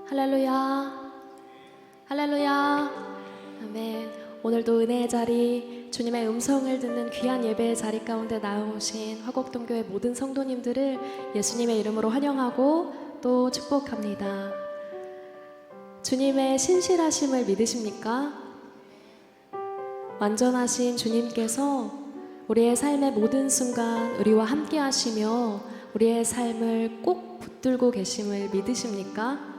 할렐루야, 할렐루야. 아멘. 오늘도 은혜의 자리, 주님의 음성을 듣는 귀한 예배의 자리 가운데 나오신 화곡동교회 모든 성도님들을 예수님의 이름으로 환영하고 또 축복합니다. 주님의 신실하심을 믿으십니까? 완전하신 주님께서 우리의 삶의 모든 순간 우리와 함께 하시며 우리의 삶을 꼭 붙들고 계심을 믿으십니까?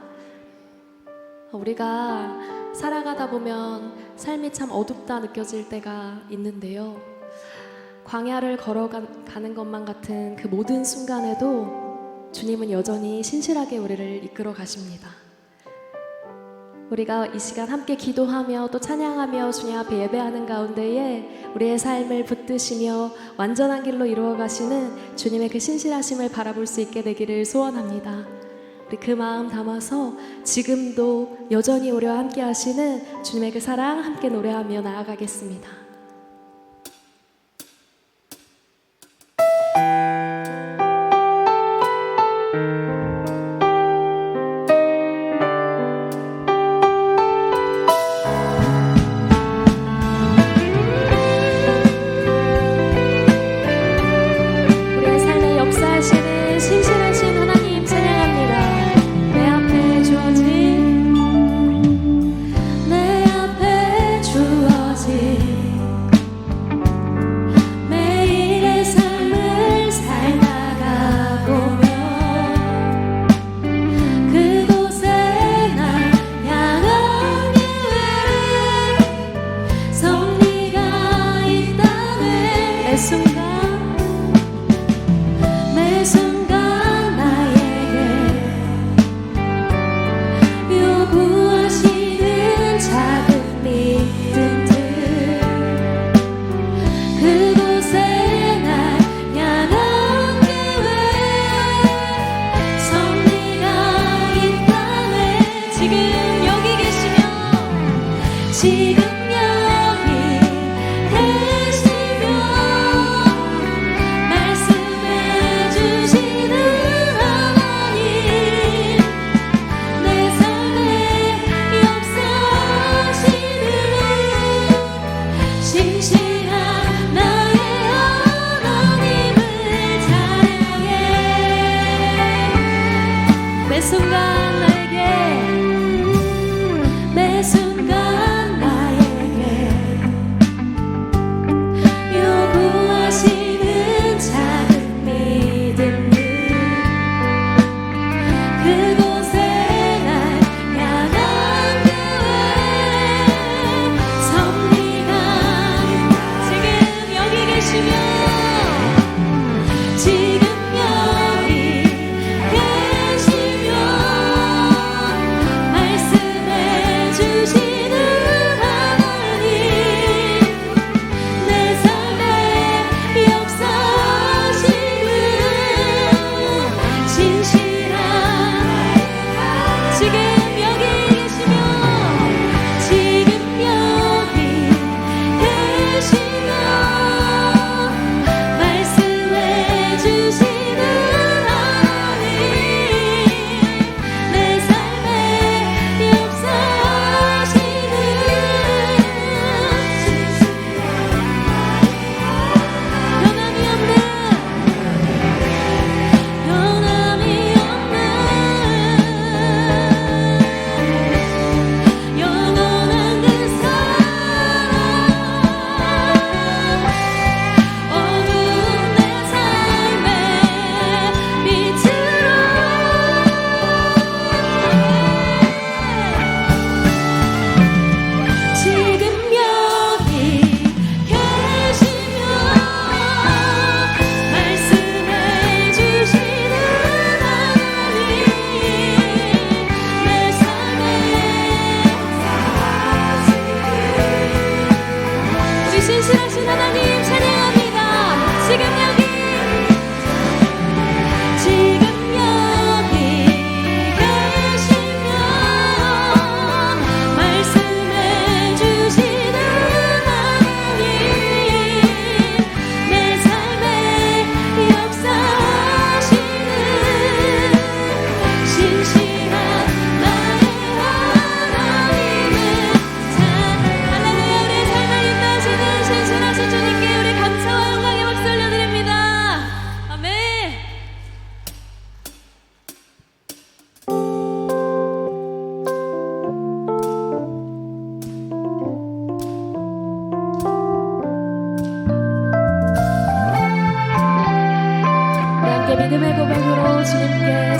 우리가 살아가다 보면 삶이 참 어둡다 느껴질 때가 있는데요, 광야를 걸어가는 것만 같은 그 모든 순간에도 주님은 여전히 신실하게 우리를 이끌어 가십니다. 우리가 이 시간 함께 기도하며 또 찬양하며 주님 앞에 예배하는 가운데에 우리의 삶을 붙드시며 완전한 길로 이루어 가시는 주님의 그 신실하심을 바라볼 수 있게 되기를 소원합니다. 우리 그 마음 담아서 지금도 여전히 우리와 함께 하시는 주님의 그 사랑 함께 노래하며 나아가겠습니다.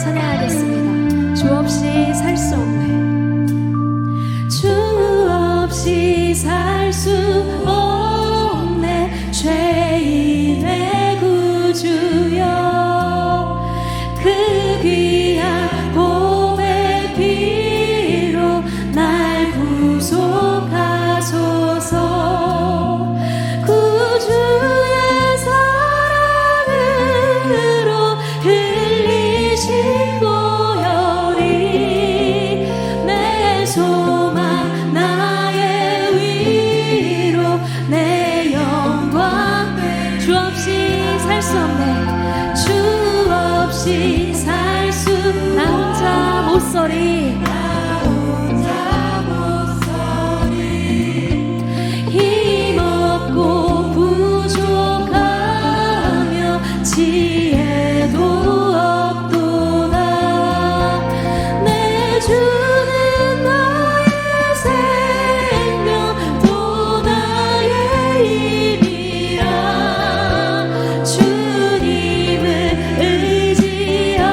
찬양하겠습니다. 주 없이 살 수 없네. 주 없이 살 수 없네. 죄인의 구주여, 그 귀한 보배 피로 날 구속하소서. 구주의 사랑으로 흘리신 보혈이 내 소망 나의 위로 내 영광. 주 없이 살 수 없네. 주 없이 살 수, 나 혼자 못 서리. 힘없고 부족하며 지혜도 없도다. 내 주는 나의 생명 또 나의 힘이라. 주님을 의지하여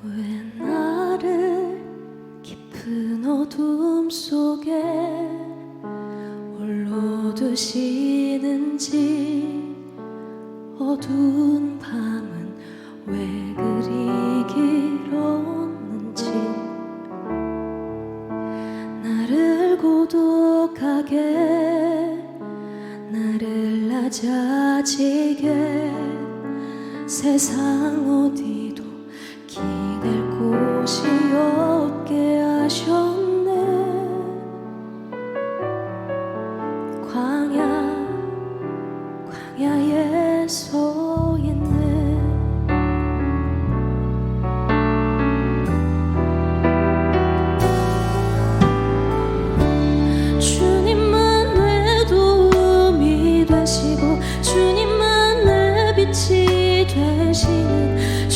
왜 나를 깊은 어둠 속에 홀로 두시는지, 어두운 밤은 왜 그리 길었는지, 나를 고독하게, 나를 낮아지게, 세상 어디도 기댈 곳이 없게 하셨네. 광야에 서 있네. 주님만 내 도움이 되시고, 주님만 내 빛이 되시는,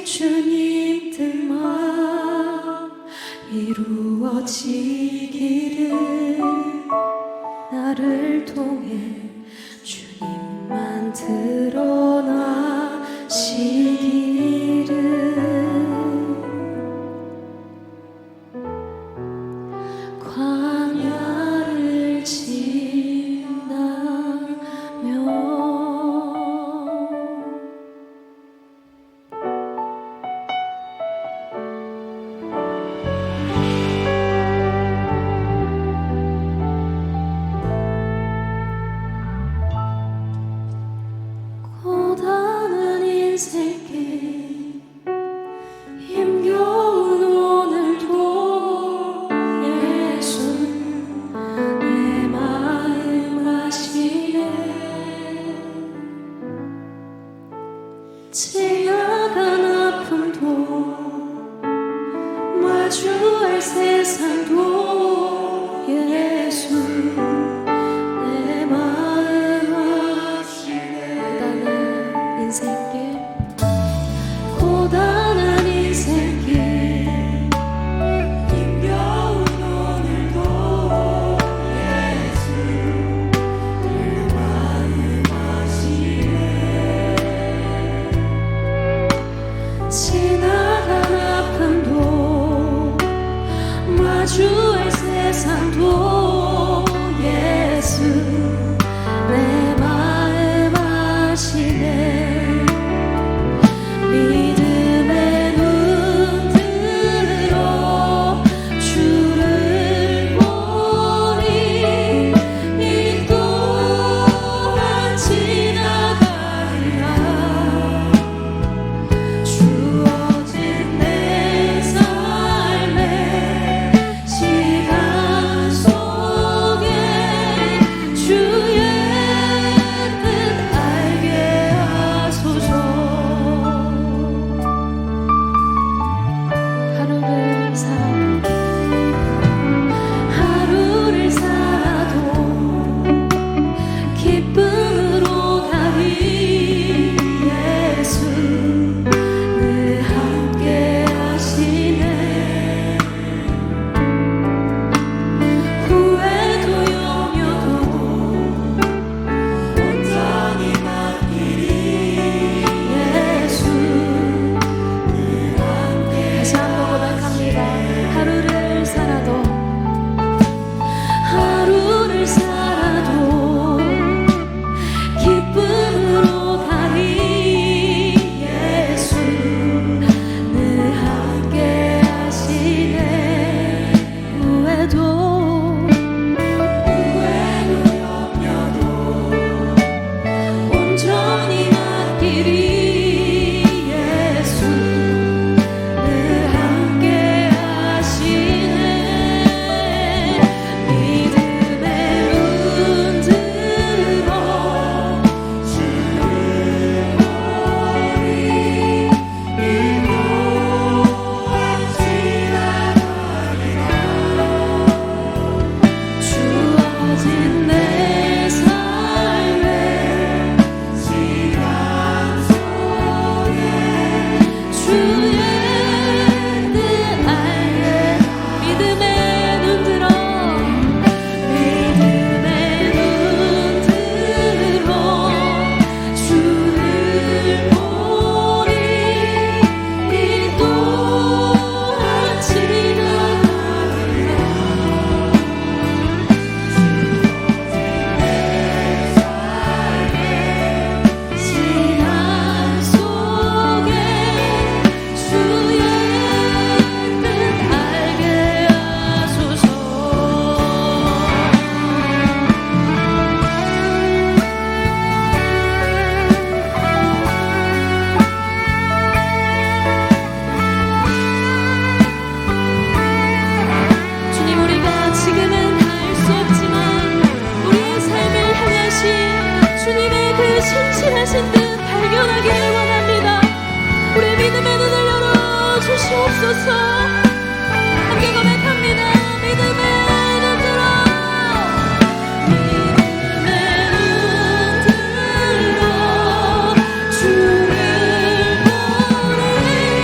주님 뜻만 이루어지기를 나를 통해 주님만 드러나시기를 광야를 지나며 고단한 인생길 힘겨운 오늘도 예수는 내 마음 아시네 지나간 아픔도 마주할 세상도 예수 내 마음 아시네 고단한 인생길 고단한 인생길 힘겨운 오늘도 예수 내 마음 아시네 지나간 아픔도 마주할 세상도 예수 내 마음 아시네 믿음의 눈 들어 주를 보니 이 또한 지나가리라 주어진 내 삶의 시간 속에 주의 뜻 알게 하소서 하루를 살아도 기쁨으로 가리 예수 늘 함께 하시네 후회도 염려도 온전히 맡기리 예수 다시 한번 고백합니다. 하루를 살아도 기쁨으로 가리 예수 늘 함께 하시네 후회도 염려도 온전히 맡기리 예수 늘 함께 하시네 믿음의 눈 들어 주를 보니 이 또한 지나가리라 주어진 내 삶의 시간 속에 주의 뜻 알게 믿음의 눈 들어 주를 보니 이 또한 지나가리라 시간 속에 주의 뜻 알게 하소서 주님 우리가 지금은 다 알 수 없지만 우리의 삶을 향하신 주님의 그 신실하신 뜻 발견하기를 원합니다. 우리의 믿음의 눈을 열어 주시옵소서 함께 고백합니다. 믿음의 눈 들어 주를 보니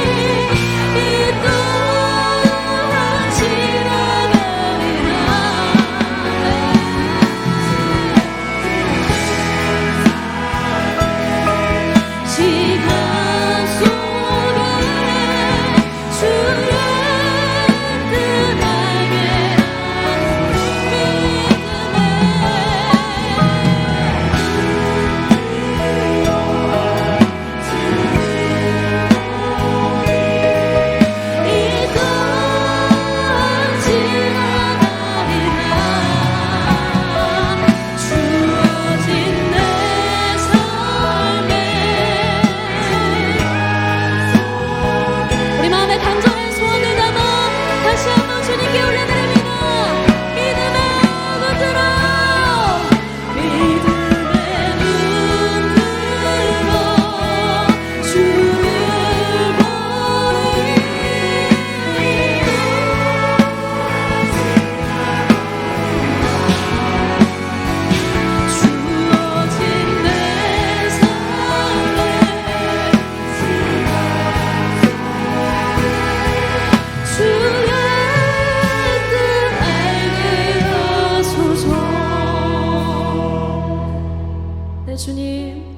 네, 주님,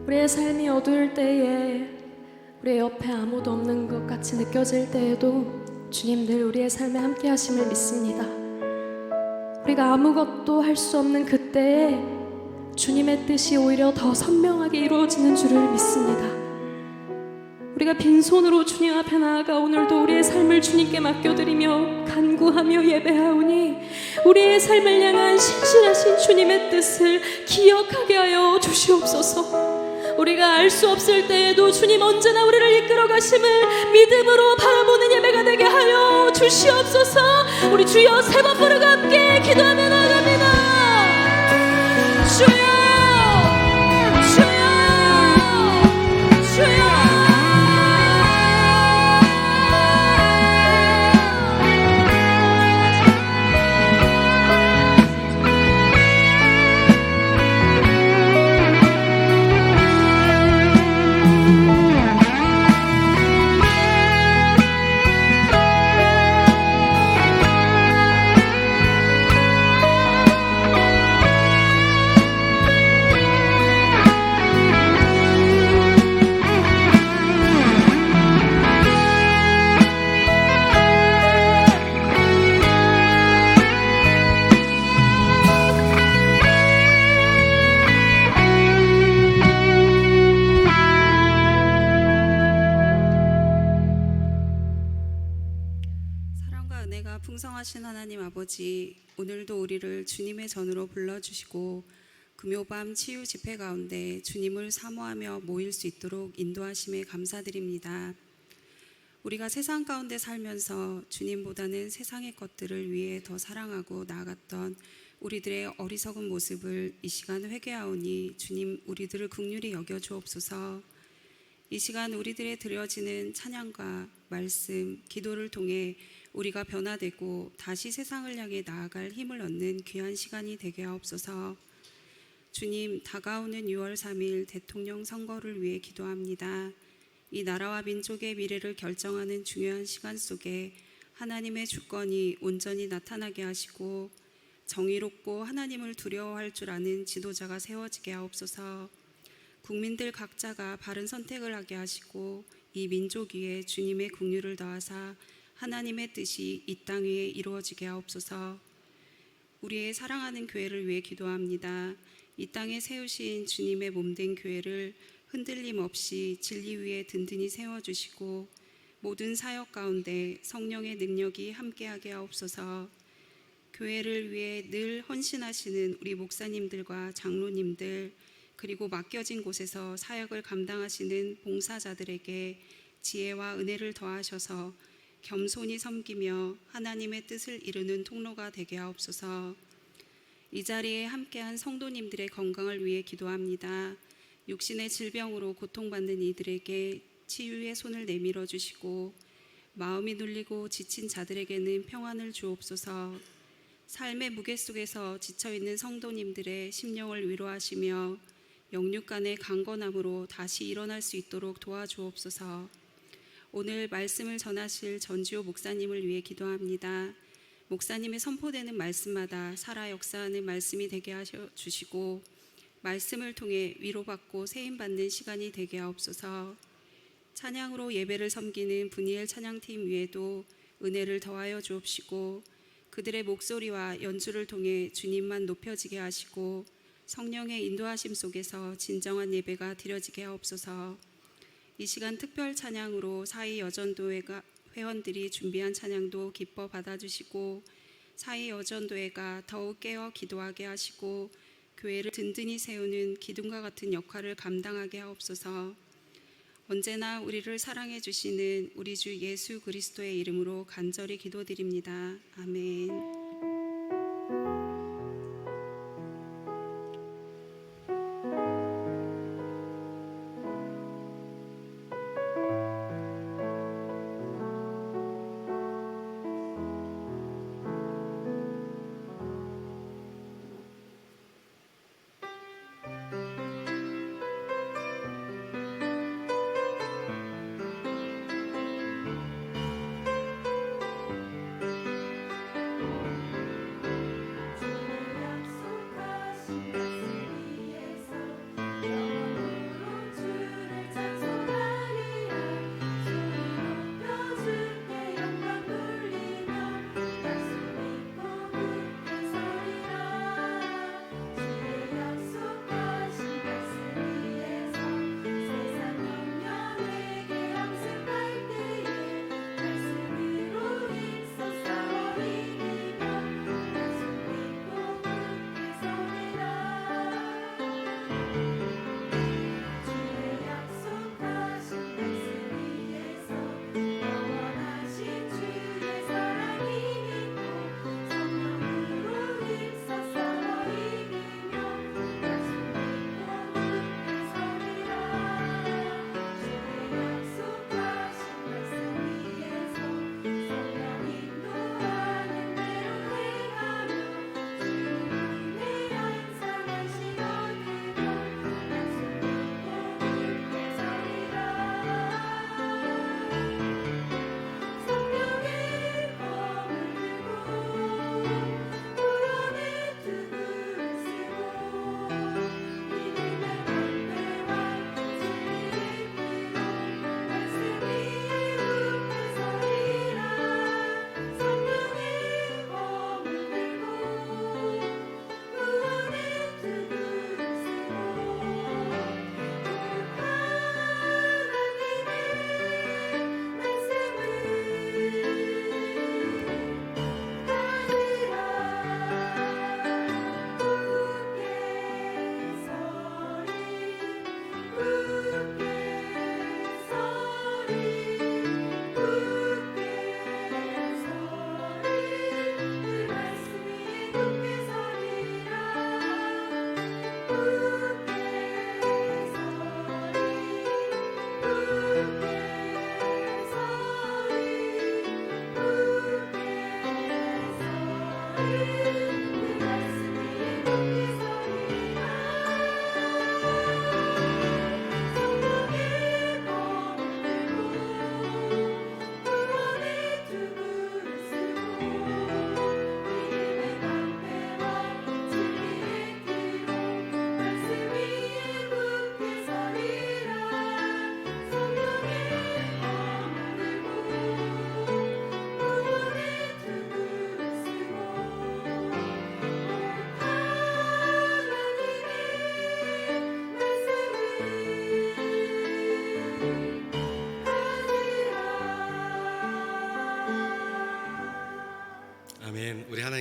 우리의 삶이 어두울 때에, 우리의 옆에 아무도 없는 것 같이 느껴질 때에도 주님 늘 우리의 삶에 함께 하심을 믿습니다. 우리가 아무것도 할 수 없는 그때에 주님의 뜻이 오히려 더 선명하게 이루어지는 줄을 믿습니다. 우리가 빈손으로 주님 앞에 나아가 오늘도 우리의 삶을 주님께 맡겨드리며 간구하며 예배하오니 우리의 삶을 향한 신실하신 주님의 뜻을 기억하게 하여 주시옵소서. 우리가 알 수 없을 때에도 주님 언제나 우리를 이끌어 가심을 믿음으로 바라보는 예배가 되게 하여 주시옵소서. 우리 주여 세 번 부르고 함께 기도하며 나아갑니다. 주여, 주여, 주여. 풍성하신 하나님 아버지, 오늘도 우리를 주님의 전으로 불러주시고 금요밤 치유 집회 가운데 주님을 사모하며 모일 수 있도록 인도하심에 감사드립니다. 우리가 세상 가운데 살면서 주님보다는 세상의 것들을 위해 더 사랑하고 나아갔던 우리들의 어리석은 모습을 이 시간 회개하오니 주님 우리들을 긍휼히 여겨 주옵소서. 이 시간 우리들의 드려지는 찬양과 말씀, 기도를 통해 우리가 변화되고 다시 세상을 향해 나아갈 힘을 얻는 귀한 시간이 되게 하옵소서. 주님, 다가오는 6월 3일 대통령 선거를 위해 기도합니다. 이 나라와 민족의 미래를 결정하는 중요한 시간 속에 하나님의 주권이 온전히 나타나게 하시고 정의롭고 하나님을 두려워할 줄 아는 지도자가 세워지게 하옵소서. 국민들 각자가 바른 선택을 하게 하시고 이 민족 위에 주님의 긍휼을 더하사 하나님의 뜻이 이 땅 위에 이루어지게 하옵소서. 우리의 사랑하는 교회를 위해 기도합니다. 이 땅에 세우신 주님의 몸된 교회를 흔들림 없이 진리 위에 든든히 세워주시고 모든 사역 가운데 성령의 능력이 함께하게 하옵소서. 교회를 위해 늘 헌신하시는 우리 목사님들과 장로님들, 그리고 맡겨진 곳에서 사역을 감당하시는 봉사자들에게 지혜와 은혜를 더하셔서 겸손히 섬기며 하나님의 뜻을 이루는 통로가 되게 하옵소서. 이 자리에 함께한 성도님들의 건강을 위해 기도합니다. 육신의 질병으로 고통받는 이들에게 치유의 손을 내밀어 주시고 마음이 눌리고 지친 자들에게는 평안을 주옵소서. 삶의 무게 속에서 지쳐있는 성도님들의 심령을 위로하시며 영육간의 강건함으로 다시 일어날 수 있도록 도와주옵소서. 오늘 말씀을 전하실 전지호 목사님을 위해 기도합니다. 목사님의 선포되는 말씀마다 살아 역사하는 말씀이 되게 하셔 주시고 말씀을 통해 위로받고 세임받는 시간이 되게 하옵소서. 찬양으로 예배를 섬기는 분이엘 찬양팀 위에도 은혜를 더하여 주옵시고 그들의 목소리와 연주를 통해 주님만 높여지게 하시고 성령의 인도하심 속에서 진정한 예배가 드려지게 하옵소서. 이 시간 특별 찬양으로 사이 여전도회가 회원들이 준비한 찬양도 기뻐 받아주시고 사이 여전도회가 더욱 깨어 기도하게 하시고 교회를 든든히 세우는 기둥과 같은 역할을 감당하게 하옵소서. 언제나 우리를 사랑해 주시는 우리 주 예수 그리스도의 이름으로 간절히 기도드립니다. 아멘.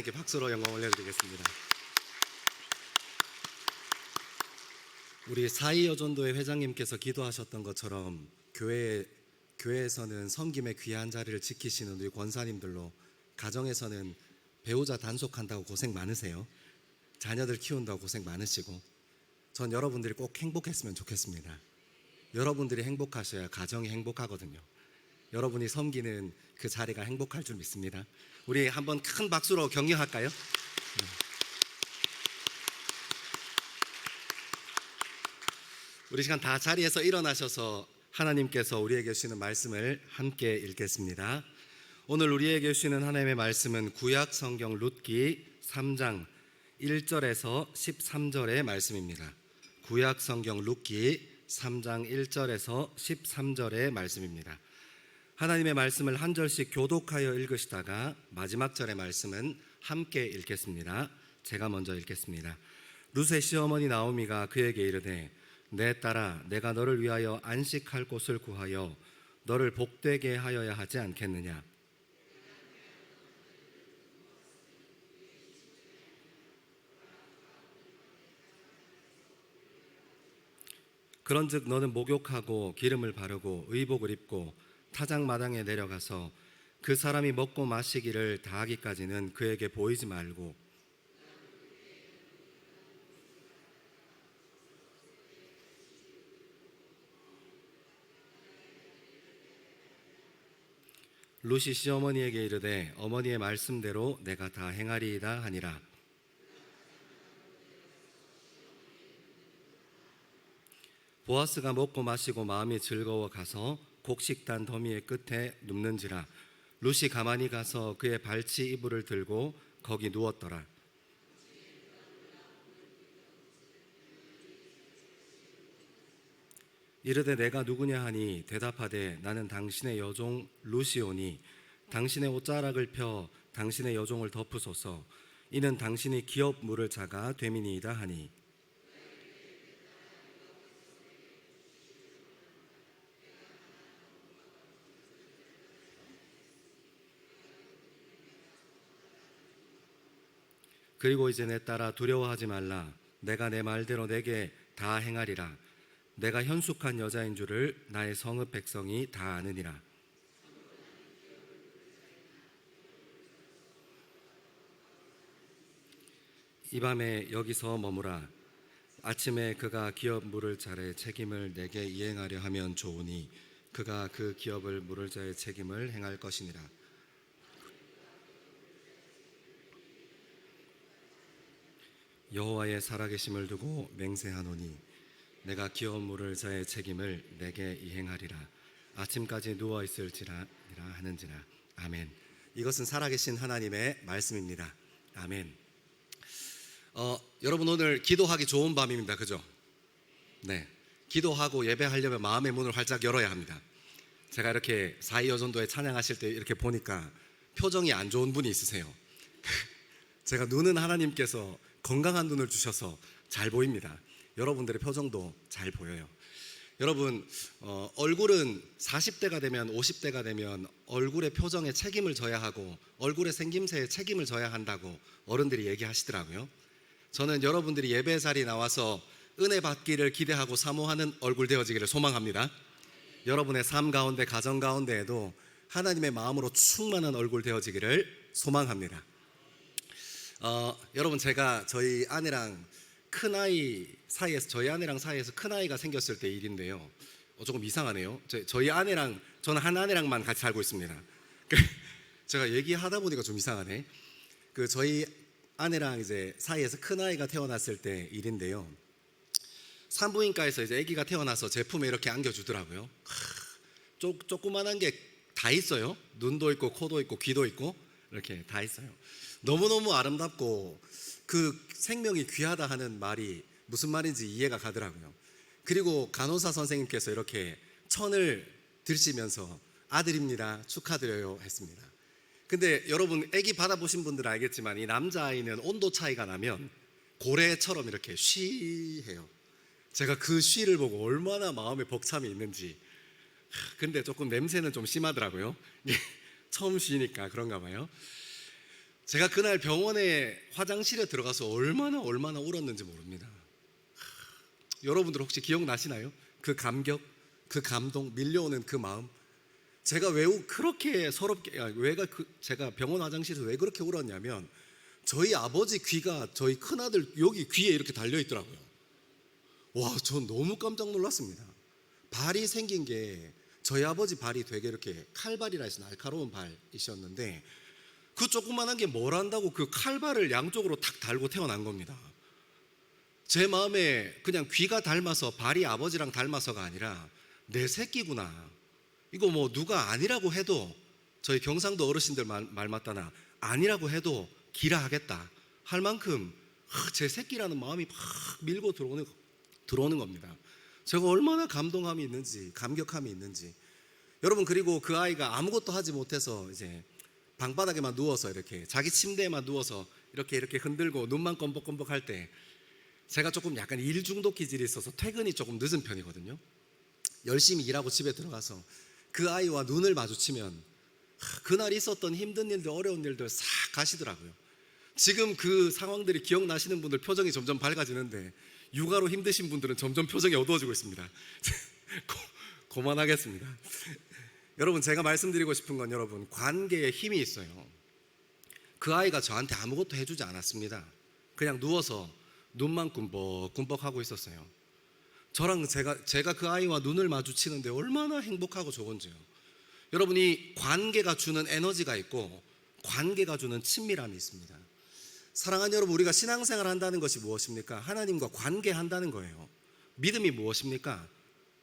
하나님께 박수로 영광 올려드리겠습니다. 우리 사이여전도회 회장님께서 기도하셨던 것처럼 교회에서는 섬김의 귀한 자리를 지키시는 우리 권사님들로, 가정에서는 배우자 단속한다고 고생 많으세요. 자녀들 키운다고 고생 많으시고, 전 여러분들이 꼭 행복했으면 좋겠습니다. 여러분들이 행복하셔야 가정이 행복하거든요. 여러분이 섬기는 그 자리가 행복할 줄 믿습니다. 우리 한번 큰 박수로 격려할까요? 우리 시간 다 자리에서 일어나셔서 하나님께서 우리에게 주시는 말씀을 함께 읽겠습니다. 오늘 우리에게 주시는 하나님의 말씀은 구약 성경 룻기 3장 1절에서 13절의 말씀입니다. 구약 성경 룻기 3장 1절에서 13절의 말씀입니다. 하나님의 말씀을 한 절씩 교독하여 읽으시다가 마지막 절의 말씀은 함께 읽겠습니다. 제가 먼저 읽겠습니다. 룻의 시어머니 나오미가 그에게 이르되 내 딸아, 내가 너를 위하여 안식할 곳을 구하여 너를 복되게 하여야 하지 않겠느냐. 그런즉 너는 목욕하고 기름을 바르고 의복을 입고 타작마당에 내려가서 그 사람이 먹고 마시기를 다하기까지는 그에게 보이지 말고 룻이 시어머니에게 이르되 어머니의 말씀대로 내가 다 행하리이다 하니라. 보아스가 먹고 마시고 마음이 즐거워 가서 곡식단 더미의 끝에 눕는지라. 룻이 가만히 가서 그의 발치 이불을 들고 거기 누웠더라. 이르되 내가 누구냐 하니 대답하되 나는 당신의 여종 룻이오니 당신의 옷자락을 펴 당신의 여종을 덮으소서. 이는 당신이 기업 물을 자가 됨이니이다 하니. 그리고 이제 내 딸아 두려워하지 말라. 내가 내 말대로 내게 다 행하리라. 내가 현숙한 여자인 줄을 나의 성읍 백성이 다 아느니라. 이 밤에 여기서 머무라. 아침에 그가 기업 물을 자의 책임을 내게 이행하려 하면 좋으니 그가 그 기업을 물을 자의 책임을 행할 것이니라. 여호와의 살아계심을 두고 맹세하노니 내가 기업 물을 자의 책임을 내게 이행하리라. 아침까지 누워 있을지라 하는지라. 아멘. 이것은 살아계신 하나님의 말씀입니다. 아멘. 여러분 오늘 기도하기 좋은 밤입니다. 그죠? 네. 기도하고 예배하려면 마음의 문을 활짝 열어야 합니다. 제가 이렇게 사이여전도에 찬양하실 때 이렇게 보니까 표정이 안 좋은 분이 있으세요. 제가 눈은 하나님께서 건강한 눈을 주셔서 잘 보입니다. 여러분들의 표정도 잘 보여요. 여러분 얼굴은 40대가 되면 50대가 되면 얼굴의 표정에 책임을 져야 하고 얼굴의 생김새에 책임을 져야 한다고 어른들이 얘기하시더라고요. 저는 여러분들이 예배 자리에 나와서 은혜 받기를 기대하고 사모하는 얼굴 되어지기를 소망합니다. 여러분의 삶 가운데 가정 가운데에도 하나님의 마음으로 충만한 얼굴 되어지기를 소망합니다. 여러분 제가 저희 아내랑 사이에서 큰아이가 생겼을 때 일인데요. 조금 이상하네요. 저희 아내랑 저는 한 아내랑만 같이 살고 있습니다. 제가 얘기하다 보니까 좀 이상하네. 저희 아내랑 이제 사이에서 큰아이가 태어났을 때 일인데요. 산부인과에서 이제 아기가 태어나서 제품에 이렇게 안겨주더라고요. 조그만한 게 다 있어요. 눈도 있고 코도 있고 귀도 있고 이렇게 다 있어요. 너무너무 아름답고 그 생명이 귀하다 하는 말이 무슨 말인지 이해가 가더라고요. 그리고 간호사 선생님께서 이렇게 천을 들시면서 아들입니다 축하드려요 했습니다. 근데 여러분 아기 받아보신 분들은 알겠지만 이 남자아이는 온도 차이가 나면 고래처럼 이렇게 쉬해요. 제가 그 쉬를 보고 얼마나 마음에 벅참이 있는지. 근데 조금 냄새는 좀 심하더라고요. 처음 쉬니까 그런가 봐요. 제가 그날 병원에 화장실에 들어가서 얼마나 울었는지 모릅니다. 여러분들 혹시 기억나시나요? 그 감격, 그 감동, 밀려오는 그 마음. 제가 왜 그렇게 서럽게, 제가 병원 화장실에서 왜 그렇게 울었냐면 저희 아버지 귀가 저희 큰아들 여기 귀에 이렇게 달려있더라고요. 와, 전 너무 깜짝 놀랐습니다. 발이 생긴 게 저희 아버지 발이 되게 이렇게 칼발이라 해서 날카로운 발이셨는데 그 조그만한 게 뭘 한다고 그 칼발을 양쪽으로 탁 달고 태어난 겁니다. 제 마음에 그냥 귀가 닮아서 발이 아버지랑 닮아서가 아니라 내 새끼구나. 이거 뭐 누가 아니라고 해도 저희 경상도 어르신들 말 맞다나 아니라고 해도 기라 하겠다 할 만큼 제 새끼라는 마음이 막 밀고 들어오는 겁니다. 제가 얼마나 감동함이 있는지 감격함이 있는지. 여러분, 그리고 그 아이가 아무것도 하지 못해서 이제 방바닥에만 누워서 이렇게 자기 침대에만 누워서 이렇게 흔들고 눈만 껌벅껌벅 할 때 제가 조금 약간 일 중독 기질이 있어서 퇴근이 조금 늦은 편이거든요. 열심히 일하고 집에 들어가서 그 아이와 눈을 마주치면 그날 있었던 힘든 일들, 어려운 일들 싹 가시더라고요. 지금 그 상황들이 기억나시는 분들 표정이 점점 밝아지는데 육아로 힘드신 분들은 점점 표정이 어두워지고 있습니다. 그만하겠습니다. 여러분, 제가 말씀드리고 싶은 건 여러분, 관계에 힘이 있어요. 그 아이가 저한테 아무것도 해주지 않았습니다. 그냥 누워서 눈만 꿈벅꿈벅 하고 있었어요. 저랑 제가 그 아이와 눈을 마주치는데 얼마나 행복하고 좋은지요. 여러분, 이 관계가 주는 에너지가 있고 관계가 주는 친밀함이 있습니다. 사랑하는 여러분, 우리가 신앙생활 한다는 것이 무엇입니까? 하나님과 관계한다는 거예요. 믿음이 무엇입니까?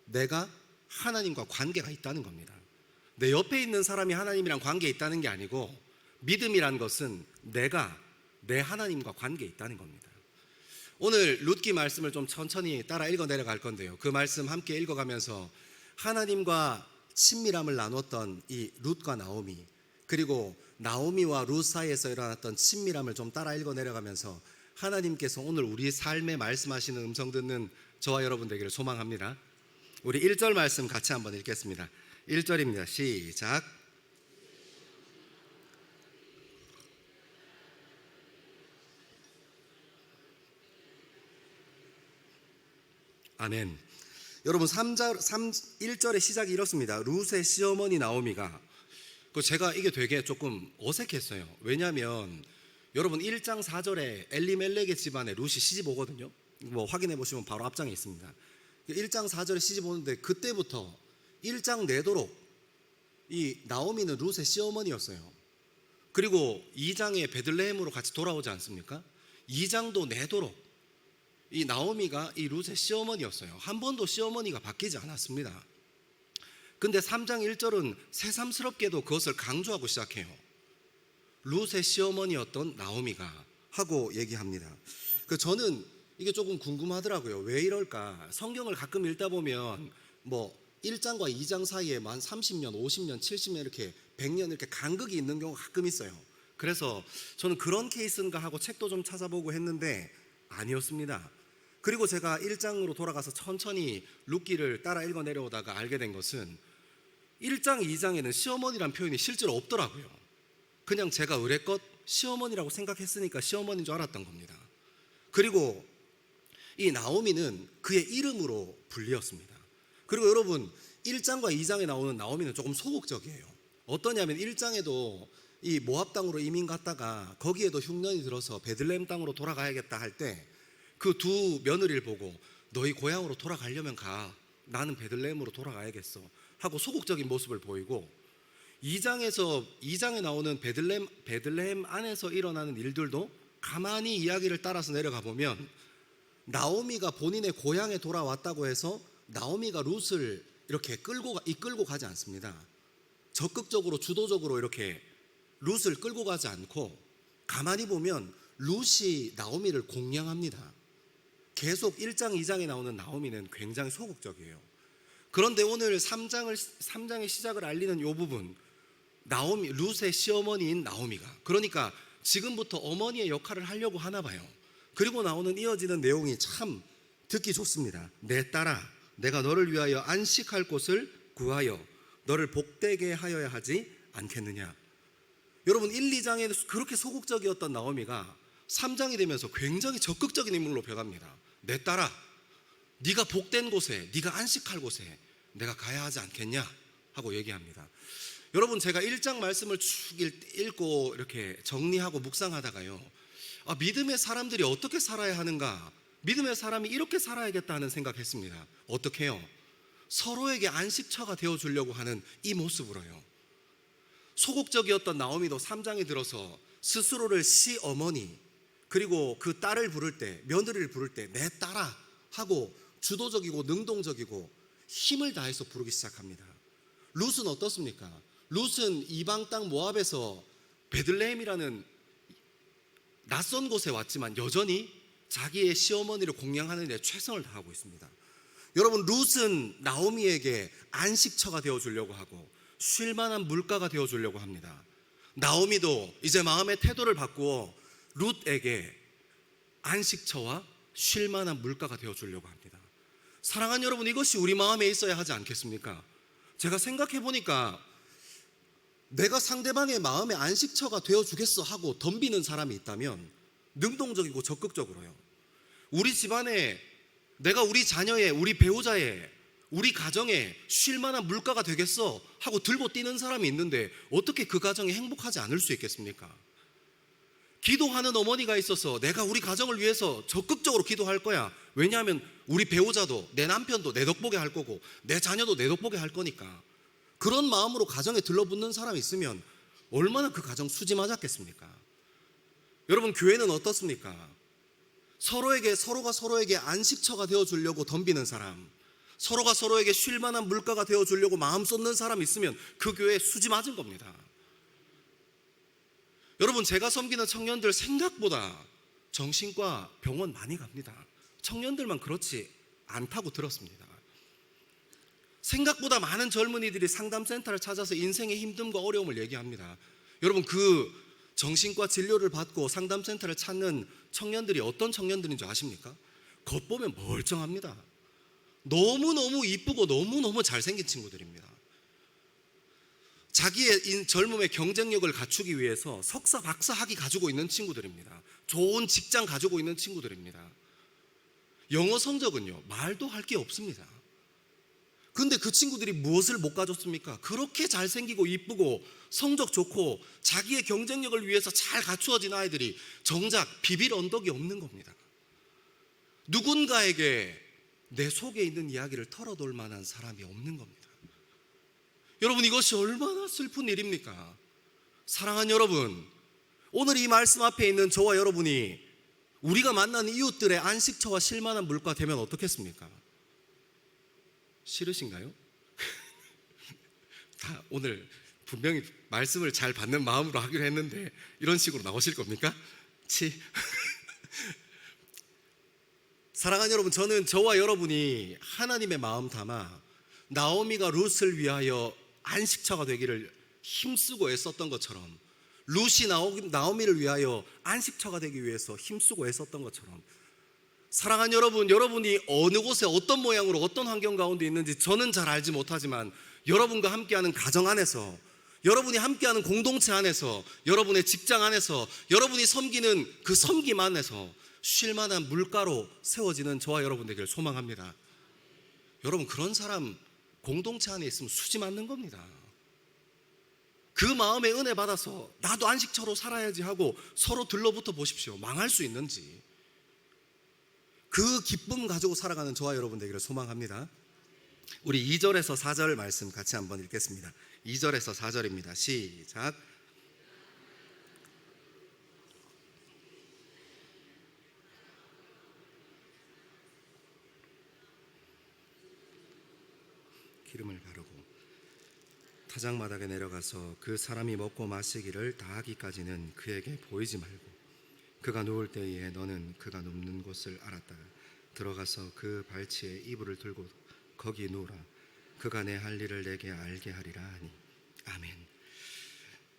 내가 하나님과 관계가 있다는 겁니다. 내 옆에 있는 사람이 하나님이랑 관계에 있다는 게 아니고 믿음이란 것은 내가 내 하나님과 관계에 있다는 겁니다. 오늘 룻기 말씀을 좀 천천히 따라 읽어 내려갈 건데요. 그 말씀 함께 읽어가면서 하나님과 친밀함을 나눴던 이 룻과 나오미, 그리고 나오미와 룻 사이에서 일어났던 친밀함을 좀 따라 읽어 내려가면서 하나님께서 오늘 우리 삶에 말씀하시는 음성 듣는 저와 여러분 되기를 소망합니다. 우리 1절 말씀 같이 한번 읽겠습니다. 1절입니다. 시작. 아멘. 여러분, 1절의 시작이 이렇습니다. 룻의 시어머니 나오미가, 제가 이게 되게 조금 어색했어요. 왜냐하면 여러분 1장 4절에 엘리멜렉의 집안에 룻이 시집 오거든요. 뭐 확인해 보시면 바로 앞장에 있습니다. 1장 4절에 시집 오는데 그때부터 1장 내도록 이 나오미는 룻의 시어머니였어요. 그리고 2장에 베들레헴으로 같이 돌아오지 않습니까? 2장도 내도록 이 나오미가 이 룻의 시어머니였어요. 한 번도 시어머니가 바뀌지 않았습니다. 근데 3장 1절은 새삼스럽게도 그것을 강조하고 시작해요. 룻의 시어머니였던 나오미가 하고 얘기합니다. 저는 이게 조금 궁금하더라고요. 왜 이럴까? 성경을 가끔 읽다 보면 뭐 1장과 2장 사이에 만 30년, 50년, 70년 이렇게 100년 이렇게 간극이 있는 경우가 가끔 있어요. 그래서 저는 그런 케이스인가 하고 책도 좀 찾아보고 했는데 아니었습니다. 그리고 제가 1장으로 돌아가서 천천히 룻기를 따라 읽어 내려오다가 알게 된 것은 1장, 2장에는 시어머니란 표현이 실제로 없더라고요. 그냥 제가 의뢰껏 시어머니라고 생각했으니까 시어머니인 줄 알았던 겁니다. 그리고 이 나오미는 그의 이름으로 불리었습니다. 그리고 여러분, 1장과 2장에 나오는 나오미는 조금 소극적이에요. 어떠냐면 1장에도 이 모압 땅으로 이민 갔다가 거기에도 흉년이 들어서 베들레헴 땅으로 돌아가야겠다 할 때 그 두 며느리를 보고 너희 고향으로 돌아가려면 가, 나는 베들레헴으로 돌아가야겠어 하고 소극적인 모습을 보이고, 2장에 나오는 베들레헴 안에서 일어나는 일들도 가만히 이야기를 따라서 내려가 보면 나오미가 본인의 고향에 돌아왔다고 해서 나오미가 룻을 이렇게 이끌고 가지 않습니다. 적극적으로 주도적으로 이렇게 룻을 끌고 가지 않고 가만히 보면 룻이 나오미를 공략합니다. 계속 1장, 2장에 나오는 나오미는 굉장히 소극적이에요. 그런데 오늘 3장의 시작을 알리는 이 부분, 룻의 시어머니인 나오미가, 그러니까 지금부터 어머니의 역할을 하려고 하나 봐요. 그리고 나오는 이어지는 내용이 참 듣기 좋습니다. 내 딸아, 내가 너를 위하여 안식할 곳을 구하여 너를 복되게 하여야 하지 않겠느냐. 여러분 1, 2장에 그렇게 소극적이었던 나오미가 3장이 되면서 굉장히 적극적인 인물로 변합니다. 내 딸아, 네가 복된 곳에, 네가 안식할 곳에 내가 가야 하지 않겠냐 하고 얘기합니다. 여러분, 제가 1장 말씀을 쭉 읽고 이렇게 정리하고 묵상하다가요, 믿음의 사람들이 어떻게 살아야 하는가, 믿음의 사람이 이렇게 살아야겠다 하는 생각했습니다. 어떻게 해요? 서로에게 안식처가 되어주려고 하는 이 모습으로요. 소극적이었던 나오미도 3장에 들어서 스스로를 시어머니, 그리고 그 딸을 부를 때, 며느리를 부를 때 내 딸아 하고 주도적이고 능동적이고 힘을 다해서 부르기 시작합니다. 룻은 어떻습니까? 룻은 이방 땅 모압에서 베들레헴이라는 낯선 곳에 왔지만 여전히 자기의 시어머니를 공양하는 데 최선을 다하고 있습니다. 여러분, 룻은 나오미에게 안식처가 되어주려고 하고 쉴만한 물가가 되어주려고 합니다. 나오미도 이제 마음의 태도를 바꾸어 룻에게 안식처와 쉴만한 물가가 되어주려고 합니다. 사랑하는 여러분, 이것이 우리 마음에 있어야 하지 않겠습니까? 제가 생각해 보니까 내가 상대방의 마음의 안식처가 되어주겠어 하고 덤비는 사람이 있다면 능동적이고 적극적으로요. 우리 집안에, 내가 우리 자녀의, 우리 배우자의, 우리 가정에 쉴만한 물가가 되겠어 하고 들고 뛰는 사람이 있는데 어떻게 그 가정이 행복하지 않을 수 있겠습니까? 기도하는 어머니가 있어서 내가 우리 가정을 위해서 적극적으로 기도할 거야. 왜냐하면 우리 배우자도, 내 남편도 내 덕보게 할 거고 내 자녀도 내 덕보게 할 거니까. 그런 마음으로 가정에 들러붙는 사람이 있으면 얼마나 그 가정 수지 맞았겠습니까? 여러분, 교회는 어떻습니까? 서로가 서로에게 안식처가 되어주려고 덤비는 사람, 서로가 서로에게 쉴만한 물가가 되어주려고 마음 쏟는 사람이 있으면 그 교회 수지 맞은 겁니다. 여러분, 제가 섬기는 청년들 생각보다 정신과 병원 많이 갑니다. 청년들만 그렇지 않다고 들었습니다. 생각보다 많은 젊은이들이 상담센터를 찾아서 인생의 힘듦과 어려움을 얘기합니다. 여러분, 그 정신과 진료를 받고 상담센터를 찾는 청년들이 어떤 청년들인 줄 아십니까? 겉보면 멀쩡합니다. 너무너무 이쁘고 너무너무 잘생긴 친구들입니다. 자기의 젊음의 경쟁력을 갖추기 위해서 석사, 박사 학위 가지고 있는 친구들입니다. 좋은 직장 가지고 있는 친구들입니다. 영어 성적은요, 말도 할 게 없습니다. 근데 그 친구들이 무엇을 못 가졌습니까? 그렇게 잘생기고 이쁘고 성적 좋고 자기의 경쟁력을 위해서 잘 갖추어진 아이들이 정작 비빌 언덕이 없는 겁니다. 누군가에게 내 속에 있는 이야기를 털어놓을 만한 사람이 없는 겁니다. 여러분, 이것이 얼마나 슬픈 일입니까? 사랑하는 여러분, 오늘 이 말씀 앞에 있는 저와 여러분이 우리가 만나는 이웃들의 안식처와 쉴만한 물가 되면 어떻겠습니까? 싫으신가요? 다 오늘 분명히 말씀을 잘 받는 마음으로 하기로 했는데 이런 식으로 나오실 겁니까? 사랑하는 여러분, 저는 저와 여러분이 하나님의 마음 담아 나오미가 룻을 위하여 안식처가 되기를 힘쓰고 애썼던 것처럼, 룻이 나오미를 위하여 안식처가 되기 위해서 힘쓰고 애썼던 것처럼, 사랑하는 여러분, 여러분이 어느 곳에 어떤 모양으로 어떤 환경 가운데 있는지 저는 잘 알지 못하지만 여러분과 함께하는 가정 안에서, 여러분이 함께하는 공동체 안에서, 여러분의 직장 안에서, 여러분이 섬기는 그 섬김 안에서 쉴만한 물가로 세워지는 저와 여러분 되기를 소망합니다. 여러분, 그런 사람 공동체 안에 있으면 수지 맞는 겁니다. 그 마음에 은혜 받아서 나도 안식처로 살아야지 하고 서로 들러붙어 보십시오. 망할 수 있는지. 그 기쁨 가지고 살아가는 저와 여러분 되기를 소망합니다. 우리 2절에서 4절 말씀 같이 한번 읽겠습니다. 2절에서 4절입니다. 시작. 기름을 바르고 타작마당에 내려가서 그 사람이 먹고 마시기를 다 하기까지는 그에게 보이지 말고 그가 누울 때에 너는 그가 눕는 곳을 알았다. 들어가서 그 발치에 이불을 들고 거기 누우라. 그가 내 할 일을 내게 알게 하리라 하니. 아멘.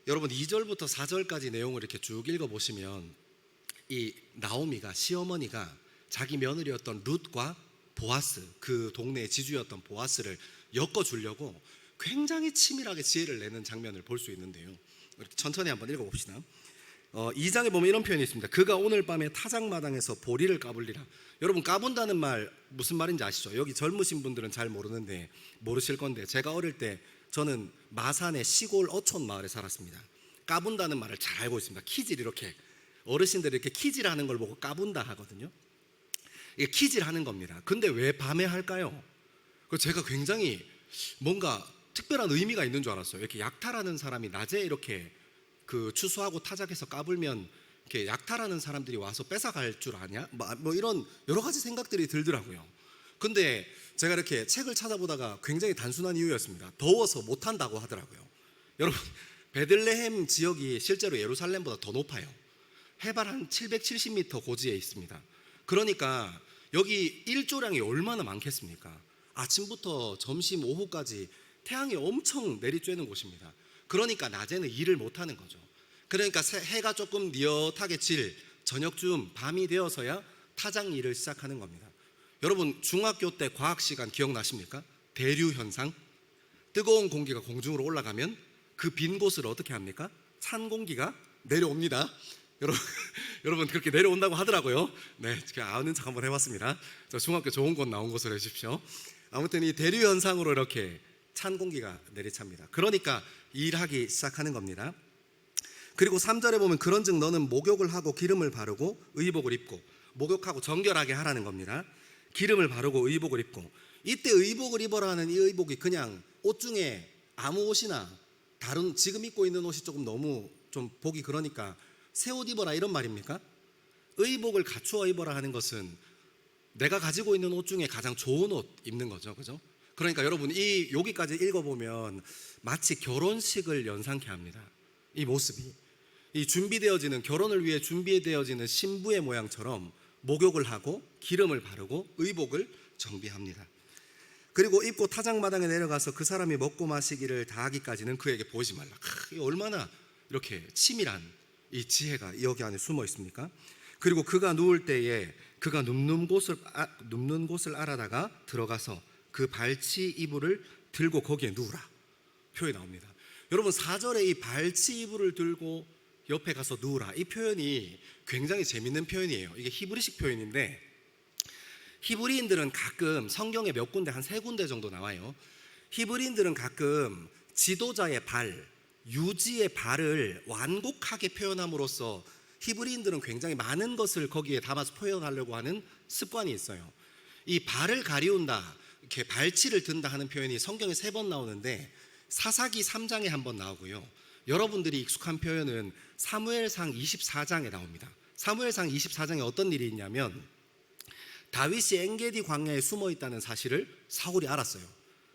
여러분, 2절부터 4절까지 내용을 이렇게 쭉 읽어보시면 이 나오미가, 시어머니가 자기 며느리였던 룻과 보아스, 그 동네의 지주였던 보아스를 엮어주려고 굉장히 치밀하게 지혜를 내는 장면을 볼 수 있는데요. 이렇게 천천히 한번 읽어봅시다. 2장에 보면 이런 표현이 있습니다. 그가 오늘 밤에 타작마당에서 보리를 까불리라. 여러분, 까분다는 말 무슨 말인지 아시죠? 여기 젊으신 분들은 잘 모르는데 모르실 건데, 제가 어릴 때 저는 마산의 시골 어촌 마을에 살았습니다. 까분다는 말을 잘 알고 있습니다. 키질, 이렇게 어르신들이 이렇게 키질하는 걸 보고 까분다 하거든요. 이게 키질하는 겁니다. 근데 왜 밤에 할까요? 제가 굉장히 뭔가 특별한 의미가 있는 줄 알았어요. 이렇게 약탈하는 사람이 낮에 이렇게 그 추수하고 타작해서 까불면 이렇게 약탈하는 사람들이 와서 뺏어갈 줄 아냐? 뭐 이런 여러 가지 생각들이 들더라고요. 근데 제가 이렇게 책을 찾아보다가 굉장히 단순한 이유였습니다. 더워서 못 한다고 하더라고요. 여러분, 베들레헴 지역이 실제로 예루살렘보다 더 높아요. 해발 한 770m 고지에 있습니다. 그러니까 여기 일조량이 얼마나 많겠습니까? 아침부터 점심, 오후까지 태양이 엄청 내리쬐는 곳입니다. 그러니까 낮에는 일을 못하는 거죠. 그러니까 해가 조금 뉘엿하게 질 저녁쯤 밤이 되어서야 타작 일을 시작하는 겁니다. 여러분, 중학교 때 과학 시간 기억나십니까? 대류 현상. 뜨거운 공기가 공중으로 올라가면 그 빈 곳을 어떻게 합니까? 찬 공기가 내려옵니다. 여러분 그렇게 내려온다고 하더라고요. 네, 제가 아는 척 한번 해봤습니다. 저 중학교 좋은 곳 나온 곳으로 해주십시오. 아무튼 이 대류 현상으로 이렇게 찬 공기가 내리찹니다. 그러니까 일하기 시작하는 겁니다. 그리고 3절에 보면 그런즉 너는 목욕을 하고 기름을 바르고 의복을 입고, 목욕하고 정결하게 하라는 겁니다. 기름을 바르고 의복을 입고, 이때 의복을 입어라는 이 의복이 그냥 옷 중에 아무 옷이나 다른 지금 입고 있는 옷이 조금 너무 좀 보기 그러니까 새 옷 입어라 이런 말입니까? 의복을 갖추어 입어라 하는 것은 내가 가지고 있는 옷 중에 가장 좋은 옷 입는 거죠. 그죠? 그러니까 여러분, 이 여기까지 읽어보면 마치 결혼식을 연상케 합니다. 이 모습이, 이 준비되어지는, 결혼을 위해 준비되어지는 신부의 모양처럼 목욕을 하고 기름을 바르고 의복을 정비합니다. 그리고 입고 타작마당에 내려가서 그 사람이 먹고 마시기를 다하기까지는 그에게 보이지 말라. 얼마나 이렇게 치밀한 이 지혜가 여기 안에 숨어 있습니까? 그리고 그가 누울 때에 그가 눕는 곳을 알아다가 들어가서 그 발치 이불을 들고 거기에 누우라 표현이 나옵니다. 여러분, 4절에 이 발치 이불을 들고 옆에 가서 누우라, 이 표현이 굉장히 재밌는 표현이에요. 이게 히브리식 표현인데, 히브리인들은 가끔 성경에 몇 군데, 한 3군데 정도 나와요. 히브리인들은 가끔 지도자의 발, 유지의 발을 완곡하게 표현함으로써 히브리인들은 굉장히 많은 것을 거기에 담아서 표현하려고 하는 습관이 있어요. 이 발을 가리운다, 이렇게 발치를 든다 하는 표현이 성경에 3번 나오는데 사사기 3장에 한번 나오고요. 여러분들이 익숙한 표현은 사무엘상 24장에 나옵니다. 사무엘상 24장에 어떤 일이 있냐면, 다윗이 엔게디 광야에 숨어 있다는 사실을 사울이 알았어요.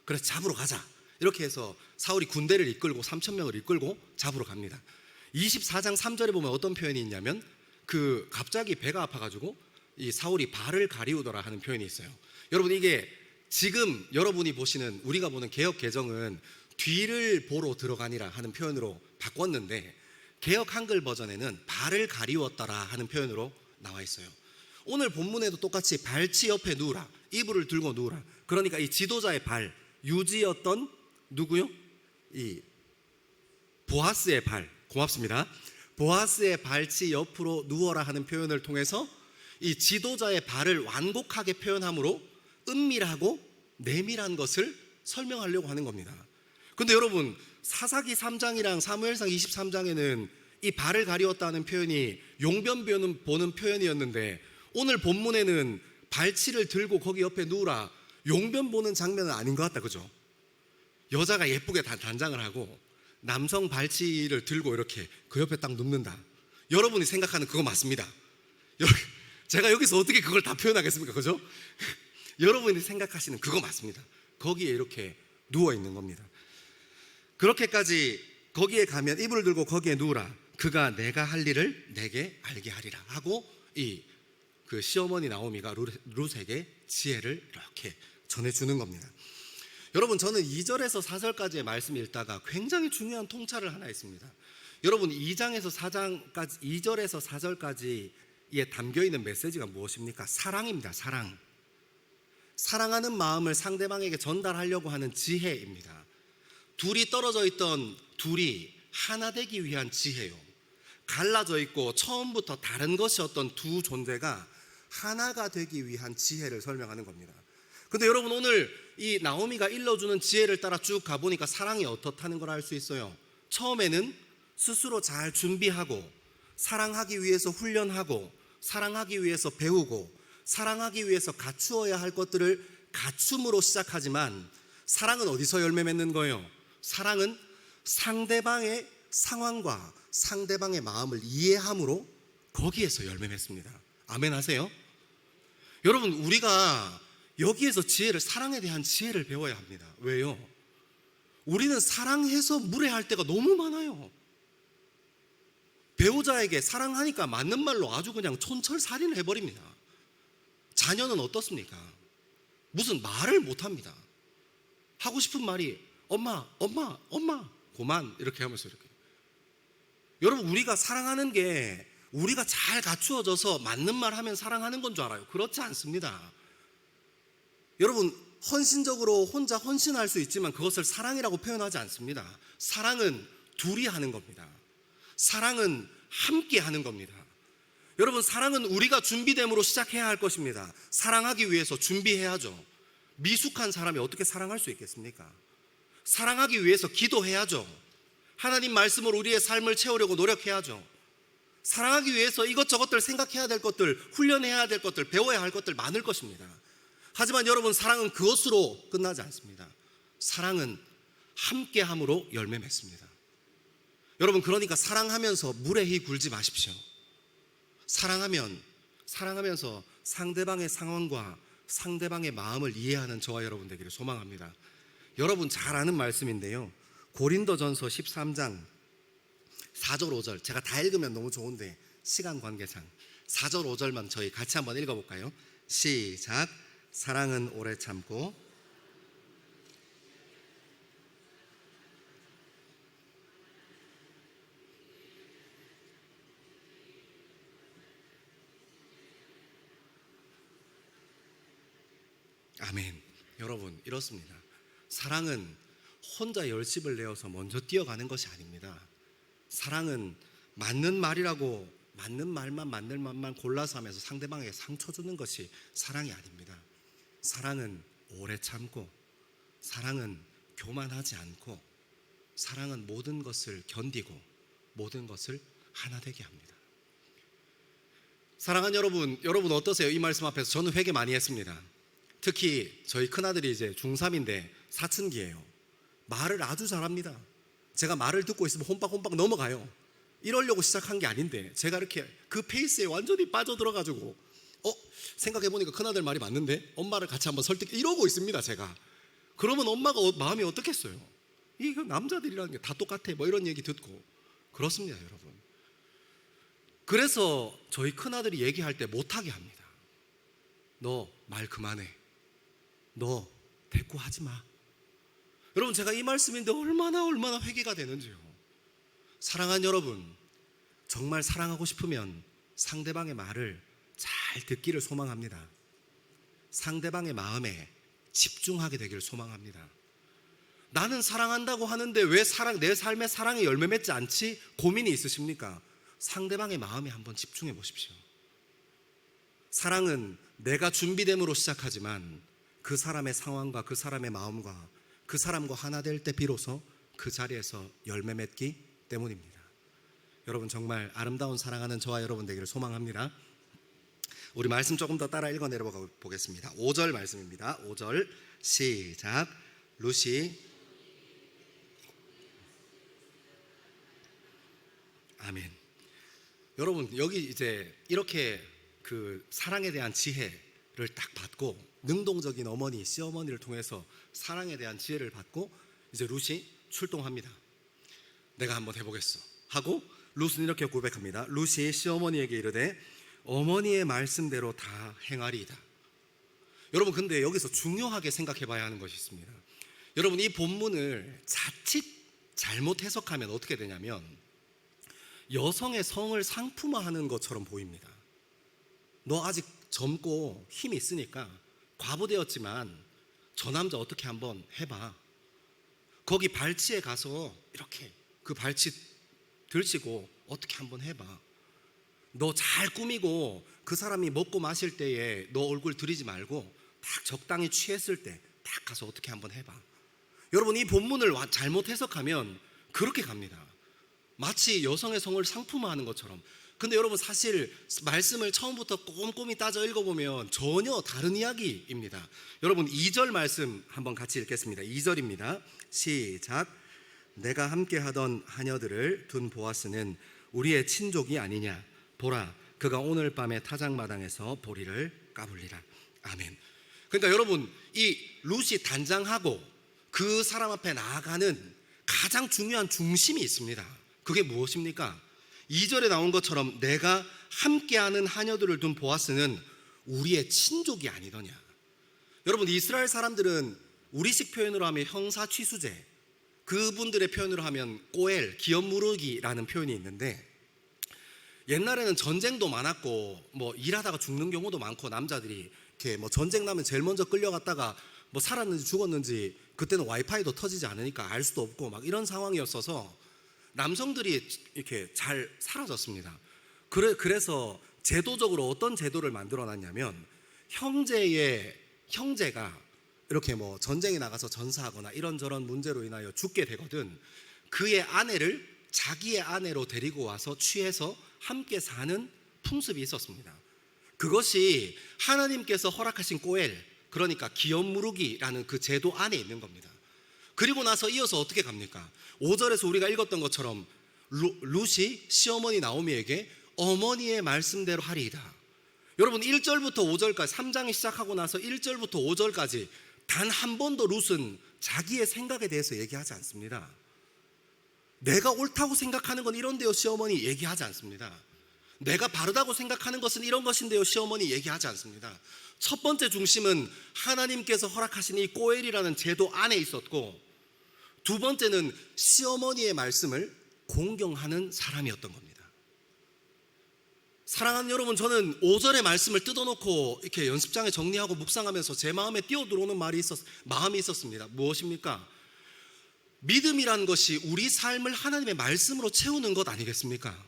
그래서 잡으러 가자 이렇게 해서 사울이 군대를 이끌고 3,000명을 이끌고 잡으러 갑니다. 24장 3절에 보면 어떤 표현이 있냐면, 갑자기 배가 아파가지고 이 사울이 발을 가리우더라 하는 표현이 있어요. 여러분, 이게 지금 여러분이 보시는, 우리가 보는 개역 개정은 뒤를 보러 들어가니라 하는 표현으로 바꿨는데, 개역 한글 버전에는 발을 가리웠더라 하는 표현으로 나와 있어요. 오늘 본문에도 똑같이 발치 옆에 누우라, 이불을 들고 누우라. 그러니까 이 지도자의 발, 유지였던 누구요? 이 보아스의 발, 고맙습니다. 보아스의 발치 옆으로 누워라 하는 표현을 통해서 이 지도자의 발을 완곡하게 표현함으로 은밀하고 내밀한 것을 설명하려고 하는 겁니다. 근데 여러분, 사사기 3장이랑 사무엘상 23장에는 이 발을 가리웠다는 표현이 용변 보는 표현이었는데, 오늘 본문에는 발치를 들고 거기 옆에 누우라, 용변 보는 장면은 아닌 것 같다, 그죠? 여자가 예쁘게 단장을 하고 남성 발치를 들고 이렇게 그 옆에 딱 눕는다. 여러분이 생각하는 그거 맞습니다. 제가 여기서 어떻게 그걸 다 표현하겠습니까, 그죠? 여러분이 생각하시는 그거 맞습니다. 거기에 이렇게 누워 있는 겁니다. 그렇게까지 거기에 가면 이불을 들고 거기에 누우라, 그가 내가 할 일을 내게 알게 하리라 하고, 그 시어머니 나오미가 룻에게 지혜를 이렇게 전해주는 겁니다. 여러분, 저는 2절에서 4절까지의 말씀 읽다가 굉장히 중요한 통찰을 하나 했습니다. 여러분, 2장에서 4장까지, 2절에서 4절까지에 담겨있는 메시지가 무엇입니까? 사랑입니다. 사랑. 사랑하는 마음을 상대방에게 전달하려고 하는 지혜입니다. 둘이 떨어져 있던 둘이 하나 되기 위한 지혜요. 갈라져 있고 처음부터 다른 것이었던 두 존재가 하나가 되기 위한 지혜를 설명하는 겁니다. 근데 여러분, 오늘 이 나오미가 일러주는 지혜를 따라 쭉 가보니까 사랑이 어떻다는 걸 알 수 있어요. 처음에는 스스로 잘 준비하고, 사랑하기 위해서 훈련하고, 사랑하기 위해서 배우고, 사랑하기 위해서 갖추어야 할 것들을 갖춤으로 시작하지만, 사랑은 어디서 열매 맺는 거예요? 사랑은 상대방의 상황과 상대방의 마음을 이해함으로 거기에서 열매 맺습니다. 아멘 하세요? 여러분, 우리가 여기에서 지혜를, 사랑에 대한 지혜를 배워야 합니다. 왜요? 우리는 사랑해서 무례할 때가 너무 많아요. 배우자에게 사랑하니까 맞는 말로 아주 그냥 촌철살인을 해버립니다. 자녀는 어떻습니까? 무슨 말을 못합니다. 하고 싶은 말이 엄마, 엄마, 엄마, 고만, 이렇게 하면서 이렇게. 여러분, 우리가 사랑하는 게 우리가 잘 갖추어져서 맞는 말 하면 사랑하는 건 줄 알아요. 그렇지 않습니다. 여러분, 헌신적으로 혼자 헌신할 수 있지만 그것을 사랑이라고 표현하지 않습니다. 사랑은 둘이 하는 겁니다. 사랑은 함께 하는 겁니다. 여러분, 사랑은 우리가 준비됨으로 시작해야 할 것입니다. 사랑하기 위해서 준비해야죠. 미숙한 사람이 어떻게 사랑할 수 있겠습니까? 사랑하기 위해서 기도해야죠. 하나님 말씀으로 우리의 삶을 채우려고 노력해야죠. 사랑하기 위해서 이것저것들 생각해야 될 것들, 훈련해야 될 것들, 배워야 할 것들 많을 것입니다. 하지만 여러분, 사랑은 그것으로 끝나지 않습니다. 사랑은 함께함으로 열매 맺습니다. 여러분, 그러니까 사랑하면서 무례히 굴지 마십시오. 사랑하면서 상대방의 상황과 상대방의 마음을 이해하는 저와 여러분 되기를 소망합니다. 여러분 잘 아는 말씀인데요, 고린도전서 13장 4절 5절, 제가 다 읽으면 너무 좋은데 시간 관계상 4절 5절만 저희 같이 한번 읽어볼까요? 시작. 사랑은 오래 참고 아멘. 여러분, 이렇습니다. 사랑은 혼자 열심을 내어서 먼저 뛰어가는 것이 아닙니다. 사랑은 맞는 말이라고 맞는 말만 골라서 하면서 상대방에게 상처 주는 것이 사랑이 아닙니다. 사랑은 오래 참고, 사랑은 교만하지 않고, 사랑은 모든 것을 견디고 모든 것을 하나 되게 합니다. 사랑하는 여러분 어떠세요? 이 말씀 앞에서 저는 회개 많이 했습니다. 특히 저희 큰아들이 이제 중3인데 사춘기예요. 말을 아주 잘합니다. 제가 말을 듣고 있으면 혼박혼박 넘어가요. 이러려고 시작한 게 아닌데 제가 이렇게 그 페이스에 완전히 빠져들어가지고 생각해보니까 큰아들 말이 맞는데 엄마를 같이 한번 이러고 있습니다. 제가. 그러면 엄마가 마음이 어떻겠어요? 이거 남자들이라는 게 다 똑같아 뭐 이런 얘기 듣고 그렇습니다. 여러분, 그래서 저희 큰아들이 얘기할 때 못하게 합니다. 너 말 그만해. 너 대꾸하지 마. 여러분, 제가 이 말씀인데 얼마나 회개가 되는지요. 사랑하는 여러분, 정말 사랑하고 싶으면 상대방의 말을 잘 듣기를 소망합니다. 상대방의 마음에 집중하게 되기를 소망합니다. 나는 사랑한다고 하는데 왜 내 삶에 사랑이 열매 맺지 않지? 고민이 있으십니까? 상대방의 마음에 한번 집중해 보십시오. 사랑은 내가 준비됨으로 시작하지만 그 사람의 상황과 그 사람의 마음과 그 사람과 하나 될 때 비로소 그 자리에서 열매 맺기 때문입니다. 여러분, 정말 아름다운 사랑하는 저와 여러분 되기를 소망합니다. 우리 말씀 조금 더 따라 읽어 내려가 보겠습니다. 5절 말씀입니다. 5절 시작. 루시. 아멘. 여러분, 여기 이제 이렇게 그 사랑에 대한 지혜를 딱 받고, 능동적인 어머니, 시어머니를 통해서 사랑에 대한 지혜를 받고 이제 룻이 출동합니다. 내가 한번 해보겠어 하고 룻은 이렇게 고백합니다. 룻이 시어머니에게 이르되 어머니의 말씀대로 다 행하리이다. 여러분, 근데 여기서 중요하게 생각해 봐야 하는 것이 있습니다. 여러분, 이 본문을 자칫 잘못 해석하면 어떻게 되냐면 여성의 성을 상품화하는 것처럼 보입니다. 너 아직 젊고 힘이 있으니까 과부되었지만 저 남자 어떻게 한번 해봐. 거기 발치에 가서 이렇게 그 발치 들치고 어떻게 한번 해봐. 너 잘 꾸미고 그 사람이 먹고 마실 때에 너 얼굴 들이지 말고 딱 적당히 취했을 때 딱 가서 어떻게 한번 해봐. 여러분, 이 본문을 잘못 해석하면 그렇게 갑니다. 마치 여성의 성을 상품화하는 것처럼. 근데 여러분, 사실 말씀을 처음부터 꼼꼼히 따져 읽어보면 전혀 다른 이야기입니다. 여러분, 2절 말씀 한번 같이 읽겠습니다. 2절입니다. 시작. 내가 함께하던 하녀들을 둔 보아스는 우리의 친족이 아니냐. 보라, 그가 오늘 밤에 타작마당에서 보리를 까불리라. 아멘. 그러니까 여러분, 이 룻이 단장하고 그 사람 앞에 나아가는 가장 중요한 중심이 있습니다. 그게 무엇입니까? 2절에 나온 것처럼 내가 함께하는 하녀들을 둔 보아스는 우리의 친족이 아니더냐. 여러분, 이스라엘 사람들은 우리식 표현으로 하면 형사 취수제, 그분들의 표현으로 하면 꼬엘, 기업무르기라는 표현이 있는데, 옛날에는 전쟁도 많았고 뭐 일하다가 죽는 경우도 많고, 남자들이 이렇게 뭐 전쟁 나면 제일 먼저 끌려갔다가 뭐 살았는지 죽었는지 그때는 와이파이도 터지지 않으니까 알 수도 없고 막 이런 상황이었어서 남성들이 이렇게 잘 사라졌습니다. 그래서 제도적으로 어떤 제도를 만들어 놨냐면, 형제가 이렇게 뭐 전쟁에 나가서 전사하거나 이런저런 문제로 인하여 죽게 되거든, 그의 아내를 자기의 아내로 데리고 와서 취해서 함께 사는 풍습이 있었습니다. 그것이 하나님께서 허락하신 꼬엘, 그러니까 기업무르기라는 그 제도 안에 있는 겁니다. 그리고 나서 이어서 어떻게 갑니까? 5절에서 우리가 읽었던 것처럼 룻이 시어머니 나오미에게 어머니의 말씀대로 하리이다. 여러분, 1절부터 5절까지 3장이 시작하고 나서 1절부터 5절까지 단 한 번도 룻은 자기의 생각에 대해서 얘기하지 않습니다. 내가 옳다고 생각하는 건 이런데요 시어머니 얘기하지 않습니다. 내가 바르다고 생각하는 것은 이런 것인데요 시어머니 얘기하지 않습니다. 첫 번째 중심은 하나님께서 허락하신 이 꼬엘이라는 제도 안에 있었고, 두 번째는 시어머니의 말씀을 공경하는 사람이었던 겁니다. 사랑하는 여러분, 저는 5절의 말씀을 뜯어놓고 이렇게 연습장에 정리하고 묵상하면서 제 마음에 뛰어들어오는 마음이 있었습니다. 무엇입니까? 믿음이란 것이 우리 삶을 하나님의 말씀으로 채우는 것 아니겠습니까?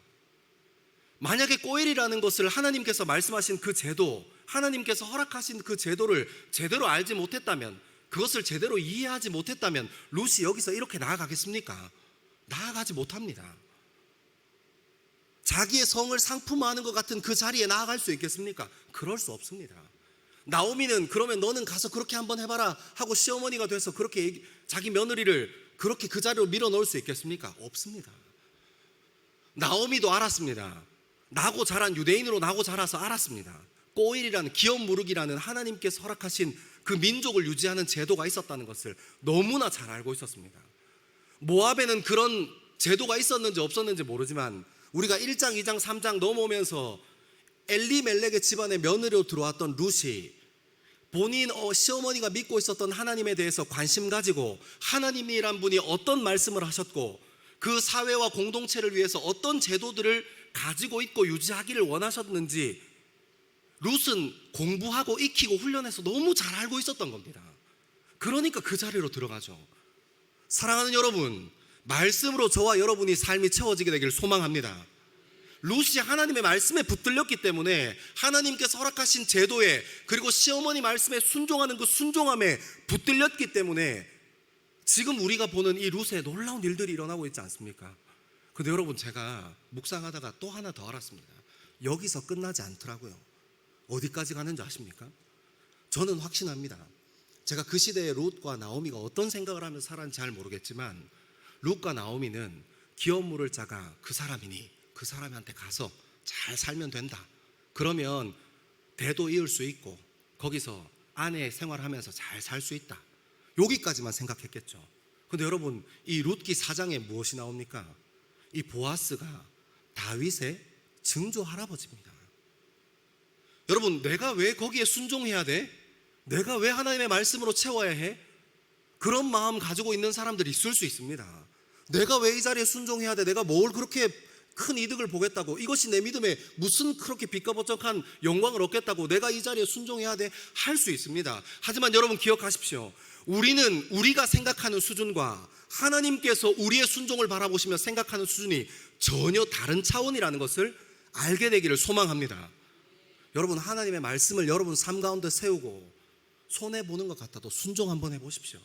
만약에 꼬엘이라는 것을 하나님께서 말씀하신 그 제도, 하나님께서 허락하신 그 제도를 제대로 알지 못했다면, 그것을 제대로 이해하지 못했다면 룻이 여기서 이렇게 나아가겠습니까? 나아가지 못합니다. 자기의 성을 상품화하는 것 같은 그 자리에 나아갈 수 있겠습니까? 그럴 수 없습니다. 나오미는 그러면 너는 가서 그렇게 한번 해봐라 하고 시어머니가 돼서 그렇게 자기 며느리를 그렇게 그 자리로 밀어넣을 수 있겠습니까? 없습니다. 나오미도 알았습니다. 유대인으로 나고 자라서 알았습니다. 꼬일이라는 기업무르기라는 하나님께서 허락하신 그 민족을 유지하는 제도가 있었다는 것을 너무나 잘 알고 있었습니다. 모압에는 그런 제도가 있었는지 없었는지 모르지만 우리가 1장, 2장, 3장 넘어오면서 엘리멜렉의 집안에 며느리로 들어왔던 룻이 본인 시어머니가 믿고 있었던 하나님에 대해서 관심 가지고 하나님이란 분이 어떤 말씀을 하셨고 그 사회와 공동체를 위해서 어떤 제도들을 가지고 있고 유지하기를 원하셨는지 룻은 공부하고 익히고 훈련해서 너무 잘 알고 있었던 겁니다. 그러니까 그 자리로 들어가죠. 사랑하는 여러분, 말씀으로 저와 여러분이 삶이 채워지게 되기를 소망합니다. 룻이 하나님의 말씀에 붙들렸기 때문에 하나님께서 허락하신 제도에, 그리고 시어머니 말씀에 순종하는 그 순종함에 붙들렸기 때문에 지금 우리가 보는 이 룻의 놀라운 일들이 일어나고 있지 않습니까? 근데 여러분, 제가 묵상하다가 또 하나 더 알았습니다. 여기서 끝나지 않더라고요. 어디까지 가는지 아십니까? 저는 확신합니다. 제가 그 시대에 룻과 나오미가 어떤 생각을 하면서 살았는지 잘 모르겠지만 룻과 나오미는 기업 물을 자가 그 사람이니 그 사람한테 가서 잘 살면 된다. 그러면 대도 이을 수 있고 거기서 아내 생활하면서 잘 살 수 있다. 여기까지만 생각했겠죠. 근데 여러분, 이 룻기 4장에 무엇이 나옵니까? 이 보아스가 다윗의 증조 할아버지입니다. 여러분, 내가 왜 거기에 순종해야 돼? 내가 왜 하나님의 말씀으로 채워야 해? 그런 마음 가지고 있는 사람들이 있을 수 있습니다. 내가 왜 이 자리에 순종해야 돼? 내가 뭘 그렇게 큰 이득을 보겠다고, 이것이 내 믿음에 무슨 그렇게 빛과번쩍한 영광을 얻겠다고 내가 이 자리에 순종해야 돼? 할 수 있습니다. 하지만 여러분 기억하십시오. 우리는 우리가 생각하는 수준과 하나님께서 우리의 순종을 바라보시며 생각하는 수준이 전혀 다른 차원이라는 것을 알게 되기를 소망합니다. 여러분, 하나님의 말씀을 여러분 삶 가운데 세우고 손해보는 것 같아도 순종 한번 해보십시오.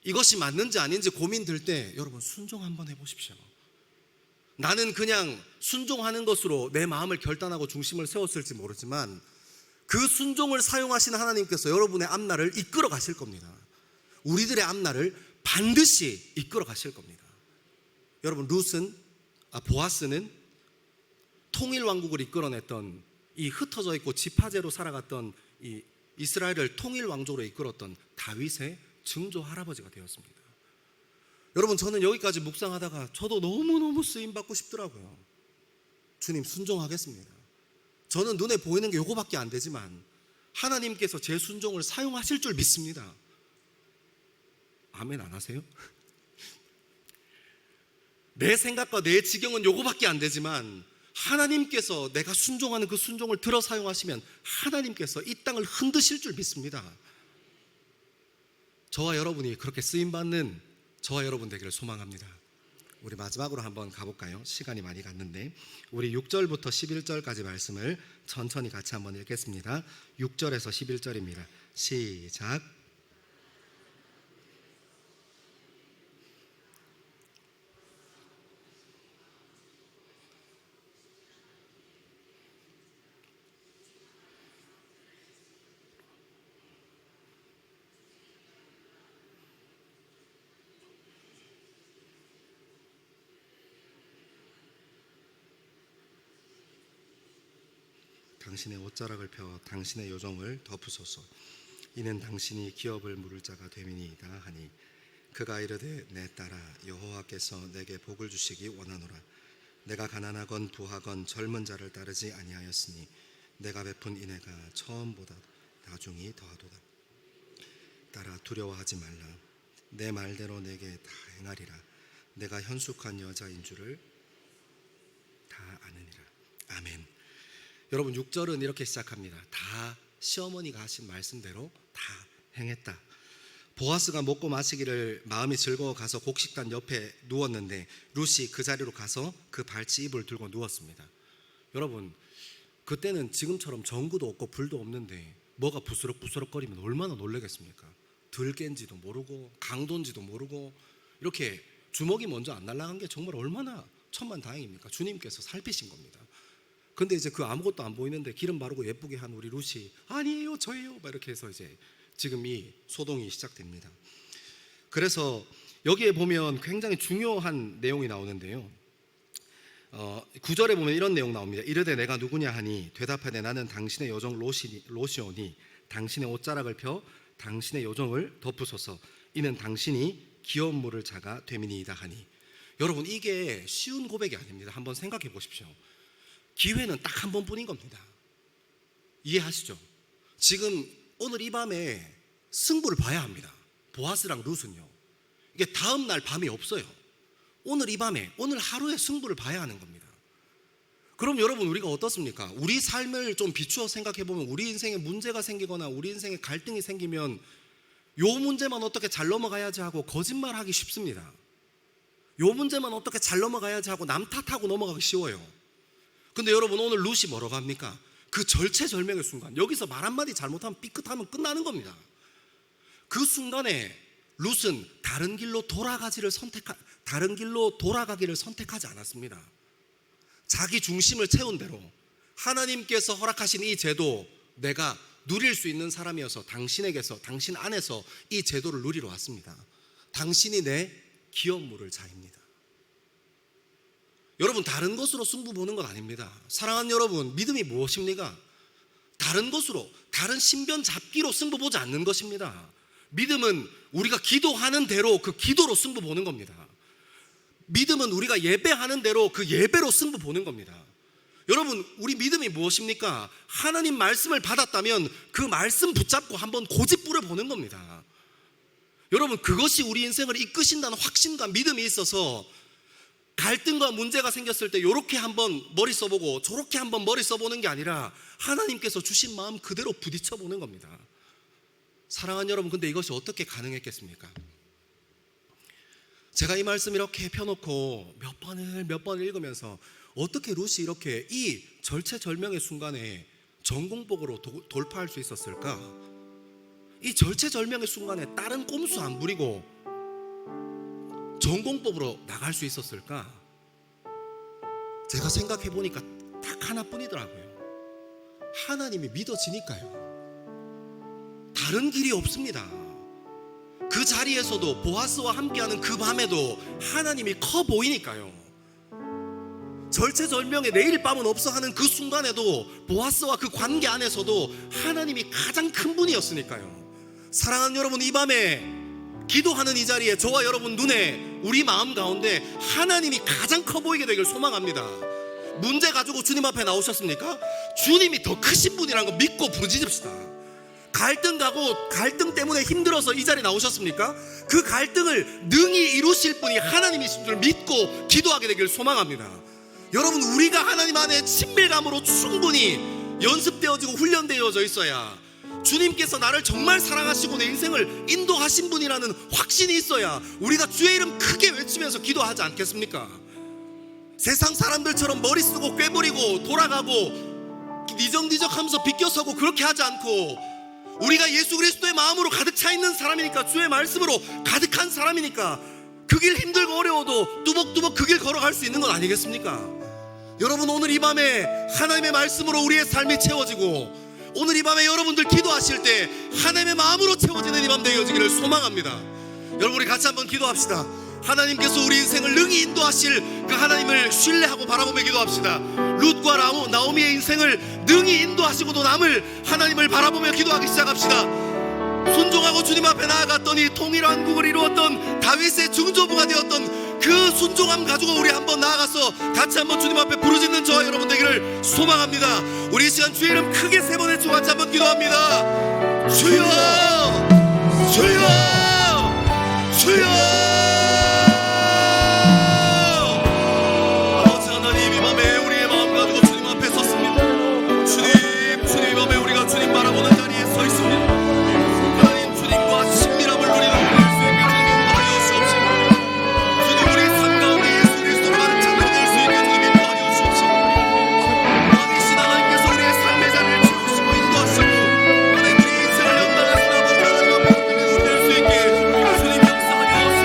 이것이 맞는지 아닌지 고민될 때 여러분 순종 한번 해보십시오. 나는 그냥 순종하는 것으로 내 마음을 결단하고 중심을 세웠을지 모르지만 그 순종을 사용하신 하나님께서 여러분의 앞날을 이끌어 가실 겁니다. 우리들의 앞날을 반드시 이끌어 가실 겁니다. 여러분, 보아스는 통일왕국을 이끌어냈던, 이 흩어져 있고 지파제로 살아갔던 이 이스라엘을 통일왕족으로 이끌었던 다윗의 증조 할아버지가 되었습니다. 여러분, 저는 여기까지 묵상하다가 저도 너무너무 쓰임받고 싶더라고요. 주님, 순종하겠습니다. 저는 눈에 보이는 게 요거밖에 안 되지만 하나님께서 제 순종을 사용하실 줄 믿습니다. 아멘 안 하세요? 내 생각과 내 지경은 요거밖에 안 되지만 하나님께서 내가 순종하는 그 순종을 들어 사용하시면 하나님께서 이 땅을 흔드실 줄 믿습니다. 저와 여러분이 그렇게 쓰임받는 저와 여러분 되기를 소망합니다. 우리 마지막으로 한번 가볼까요? 시간이 많이 갔는데 우리 6절부터 11절까지 말씀을 천천히 같이 한번 읽겠습니다. 6절에서 11절입니다. 시작. 당신의 옷자락을 펴 당신의 요정을 덮으소서. 이는 당신이 기업을 물을 자가 됨이니이다 하니 그가 이르되 내 딸아 여호와께서 내게 복을 주시기 원하노라. 내가 가난하건 부하건 젊은 자를 따르지 아니하였으니 내가 베푼 인애가 처음보다 나중이 더하도다. 딸아 두려워하지 말라. 내 말대로 내게 다 행하리라. 내가 현숙한 여자인 줄을 다 아느니라. 아멘. 여러분, 6절은 이렇게 시작합니다. 다 시어머니가 하신 말씀대로 다 행했다. 보아스가 먹고 마시기를 마음이 즐거워 가서 곡식단 옆에 누웠는데 룻이 그 자리로 가서 그 발치 이불을 들고 누웠습니다. 여러분, 그때는 지금처럼 전구도 없고 불도 없는데 뭐가 부스럭부스럭거리면 얼마나 놀라겠습니까? 들깬지도 모르고 강도인지도 모르고 이렇게 주먹이 먼저 안 날아간 게 정말 얼마나 천만다행입니까? 주님께서 살피신 겁니다. 근데 이제 그 아무것도 안 보이는데 기름 바르고 예쁘게 한 우리 룻이 아니에요 저예요 막 이렇게 해서 이제 지금 이 소동이 시작됩니다. 그래서 여기에 보면 굉장히 중요한 내용이 나오는데요. 9절에 보면 이런 내용 나옵니다. 이르되 내가 누구냐 하니 대답하되 나는 당신의 요정 롯이오니 당신의 옷자락을 펴 당신의 요정을 덮으소서. 이는 당신이 기업 물을 자가 됨이니이다 하니. 여러분, 이게 쉬운 고백이 아닙니다. 한번 생각해 보십시오. 기회는 딱 한 번뿐인 겁니다. 이해하시죠? 지금 오늘 이 밤에 승부를 봐야 합니다. 보아스랑 룻은요. 이게 다음 날 밤이 없어요. 오늘 이 밤에, 오늘 하루에 승부를 봐야 하는 겁니다. 그럼 여러분, 우리가 어떻습니까? 우리 삶을 좀 비추어 생각해 보면 우리 인생에 문제가 생기거나 우리 인생에 갈등이 생기면 요 문제만 어떻게 잘 넘어가야지 하고 거짓말하기 쉽습니다. 요 문제만 어떻게 잘 넘어가야지 하고 남 탓하고 넘어가기 쉬워요. 근데 여러분, 오늘 룻이 뭐라고 합니까? 그 절체절명의 순간, 여기서 말 한마디 잘못하면 삐끗하면 끝나는 겁니다. 그 순간에 룻은 다른 길로 돌아가기를 선택하지 않았습니다. 자기 중심을 채운 대로 하나님께서 허락하신 이 제도, 내가 누릴 수 있는 사람이어서 당신에게서, 당신 안에서 이 제도를 누리러 왔습니다. 당신이 내 기업 물을 자입니다. 여러분, 다른 것으로 승부 보는 건 아닙니다. 사랑하는 여러분, 믿음이 무엇입니까? 다른 것으로, 다른 신변 잡기로 승부 보지 않는 것입니다. 믿음은 우리가 기도하는 대로 그 기도로 승부 보는 겁니다. 믿음은 우리가 예배하는 대로 그 예배로 승부 보는 겁니다. 여러분, 우리 믿음이 무엇입니까? 하나님 말씀을 받았다면 그 말씀 붙잡고 한번 고집부려 보는 겁니다. 여러분, 그것이 우리 인생을 이끄신다는 확신과 믿음이 있어서 갈등과 문제가 생겼을 때 이렇게 한번 머리 써보고 저렇게 한번 머리 써보는 게 아니라 하나님께서 주신 마음 그대로 부딪혀보는 겁니다. 사랑하는 여러분, 근데 이것이 어떻게 가능했겠습니까? 제가 이 말씀 이렇게 펴놓고 몇 번을 읽으면서 어떻게 룻이 이렇게 이 절체절명의 순간에 전공복으로 돌파할 수 있었을까? 이 절체절명의 순간에 다른 꼼수 안 부리고 전공법으로 나갈 수 있었을까? 제가 생각해 보니까 딱 하나뿐이더라고요. 하나님이 믿어지니까요. 다른 길이 없습니다. 그 자리에서도 보아스와 함께하는 그 밤에도 하나님이 커 보이니까요. 절체절명의 내일 밤은 없어 하는 그 순간에도 보아스와 그 관계 안에서도 하나님이 가장 큰 분이었으니까요. 사랑하는 여러분, 이 밤에 기도하는 이 자리에 저와 여러분 눈에 우리 마음 가운데 하나님이 가장 커 보이게 되길 소망합니다. 문제 가지고 주님 앞에 나오셨습니까? 주님이 더 크신 분이라는 거 믿고 부르짖읍시다. 갈등 때문에 힘들어서 이 자리에 나오셨습니까? 그 갈등을 능히 이루실 분이 하나님이신 줄 믿고 기도하게 되길 소망합니다. 여러분, 우리가 하나님 안에 친밀감으로 충분히 연습되어지고 훈련되어져 있어야, 주님께서 나를 정말 사랑하시고 내 인생을 인도하신 분이라는 확신이 있어야 우리가 주의 이름 크게 외치면서 기도하지 않겠습니까? 세상 사람들처럼 머리 쓰고 꾀부리고 돌아가고 니적니적하면서 비껴서고 그렇게 하지 않고, 우리가 예수 그리스도의 마음으로 가득 차 있는 사람이니까, 주의 말씀으로 가득한 사람이니까 그 길 힘들고 어려워도 뚜벅뚜벅 그 길 걸어갈 수 있는 건 아니겠습니까? 여러분, 오늘 이 밤에 하나님의 말씀으로 우리의 삶이 채워지고, 오늘 이 밤에 여러분들 기도하실 때 하나님의 마음으로 채워지는 이 밤 되어지기를 소망합니다. 여러분, 우리 같이 한번 기도합시다. 하나님께서 우리 인생을 능히 인도하실 그 하나님을 신뢰하고 바라보며 기도합시다. 룻과 나오미의 인생을 능히 인도하시고도 남을 하나님을 바라보며 기도하기 시작합시다. 순종하고 주님 앞에 나아갔더니 통일왕국을 이루었던 다윗의 증조부가 되었던 그 순종함 가지고 우리 한번 나아가서 같이 한번 주님 앞에 부르짖는 저와 여러분 되기를 소망합니다. 우리 이 시간 주의 이름 크게 세 번 외치고 같이 한번 기도합니다. 주여, 주여, 주여. 주님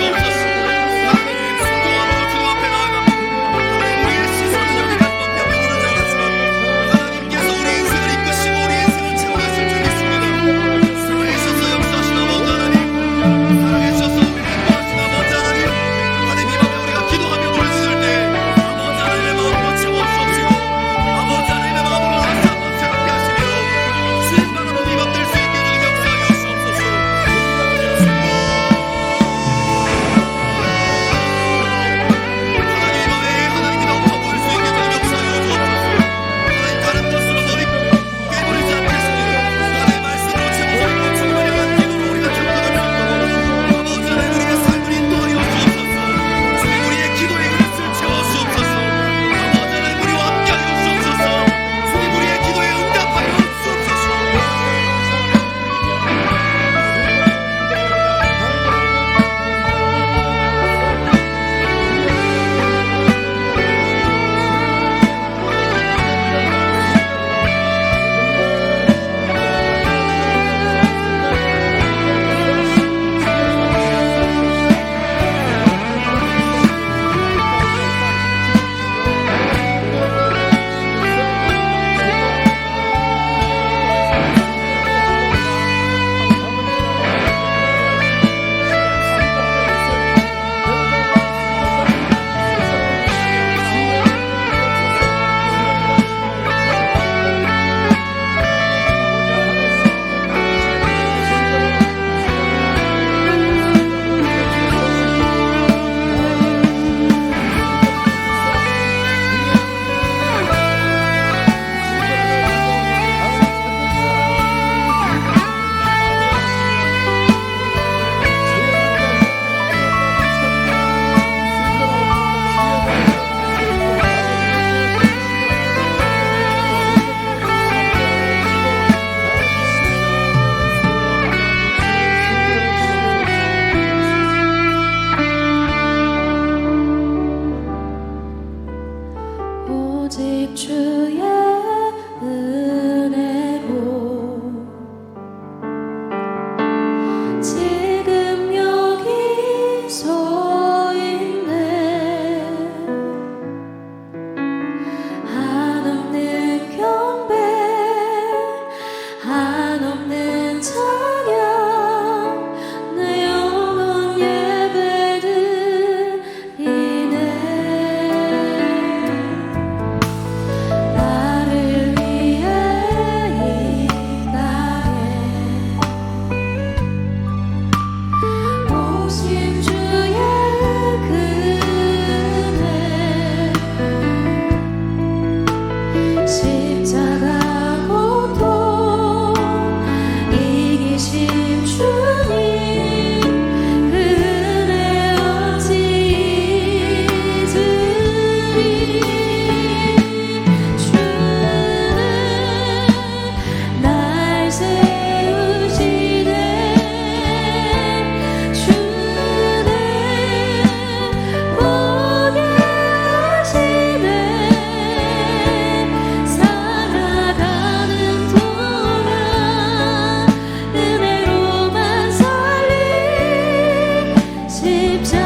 한없는 찬양 내 영혼 예배드리네. 나를 위해 이 땅에 오신 주의 그네 십자가 고통 이기신 주님 그 은혜 어찌 잊으리. 주는 날 세우시네. 주는 보게 하시네. 살아가는 동안 은혜로만 살리 십자가.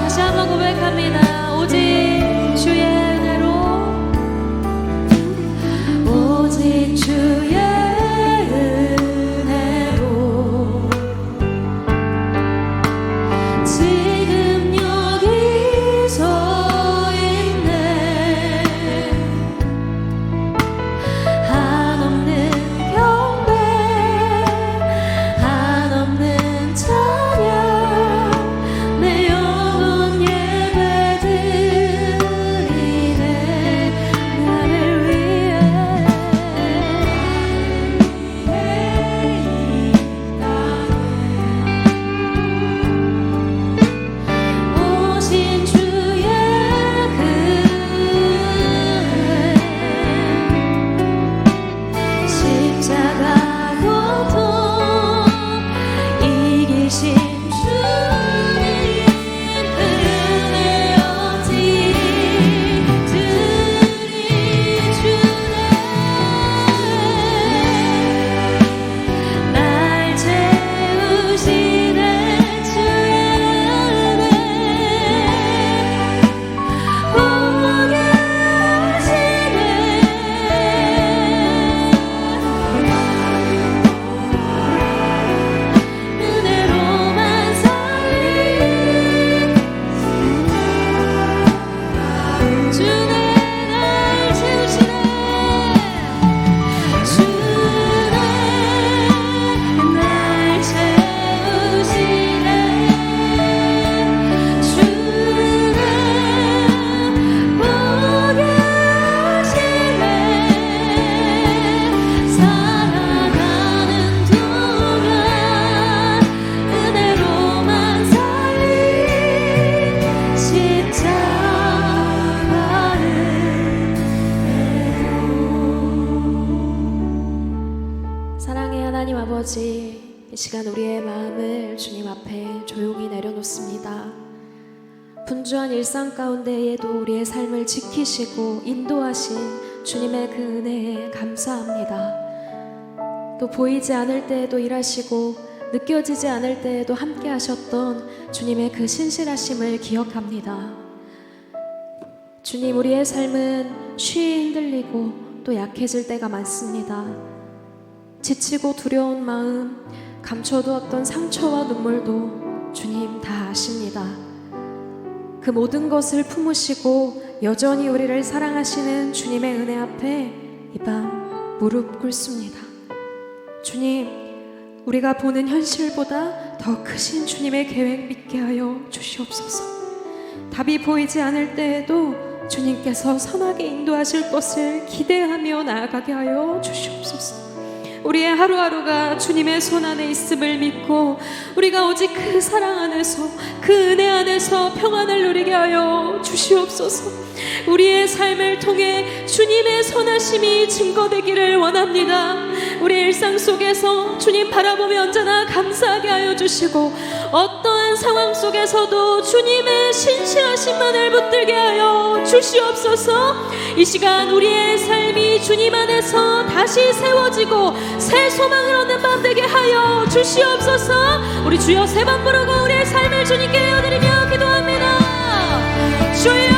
다시 한번 고백합니다. 오직 주의 은혜로, 오직 주의 은혜로 지금 여기 서 있네. 한없는 경배 한없는 찬양 내 영혼 예배드리네. 나를 위해 오신 주의 그네 십자가 고통 이기신 주님 그 은혜 어찌 잊으리. 주네 날 채우시네. 주의 은혜 보게 하시네. 은혜로만 살리 주네 날 채우시네. 주네 날 채우시네. 주네 보게 하시네. 살아가는 동안 은혜로만 살리 십자가를 사랑의 하나님 아버지, 이 시간 우리의 마음을 주님 앞에 조용히 내려놓습니다. 분주한 일상 가운데에도 우리의 삶을 지키시고 인도하신 주님의 그 은혜에 감사합니다. 또 보이지 않을 때에도 일하시고 느껴지지 않을 때에도 함께 하셨던 주님의 그 신실하심을 기억합니다. 주님, 우리의 삶은 쉬이 흔들리고 또 약해질 때가 많습니다. 지치고 두려운 마음, 감춰두었던 상처와 눈물도 주님 다 아십니다. 그 모든 것을 품으시고 여전히 우리를 사랑하시는 주님의 은혜 앞에 이 밤 무릎 꿇습니다. 주님, 우리가 보는 현실보다 더 크신 주님의 계획 믿게 하여 주시옵소서. 답이 보이지 않을 때에도 주님께서 선하게 인도하실 것을 기대하며 나아가게 하여 주시옵소서. 우리의 하루하루가 주님의 손 안에 있음을 믿고 우리가 오직 그 사랑 안에서, 그 은혜 안에서 평안을 누리게 하여 주시옵소서. 우리의 삶을 통해 주님의 선하심이 증거되기를 원합니다. 우리 일상 속에서 주님 바라보며 언제나 감사하게 하여 주시고, 어떠한 상황 속에서도 주님의 신실하심만을 붙들게 하여 주시옵소서. 이 시간 우리의 삶이 주님 안에서 다시 세워지고 새 소망을 얻는 밤 되게 하여 주시옵소서. 우리 주여 세 번 부르고 우리의 삶을 주님께 내어드리며 기도합니다. 주여,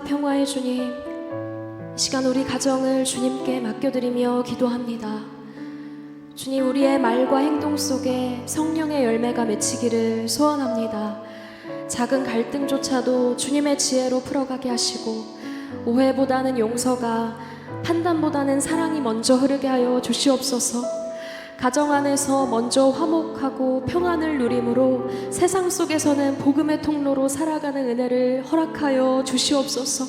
평화의 주님, 이 시간 우리 가정을 주님께 맡겨드리며 기도합니다. 주님, 우리의 말과 행동 속에 성령의 열매가 맺히기를 소원합니다. 작은 갈등조차도 주님의 지혜로 풀어가게 하시고, 오해보다는 용서가, 판단보다는 사랑이 먼저 흐르게 하여 주시옵소서. 가정 안에서 먼저 화목하고 평안을 누림으로 세상 속에서는 복음의 통로로 살아가는 은혜를 허락하여 주시옵소서.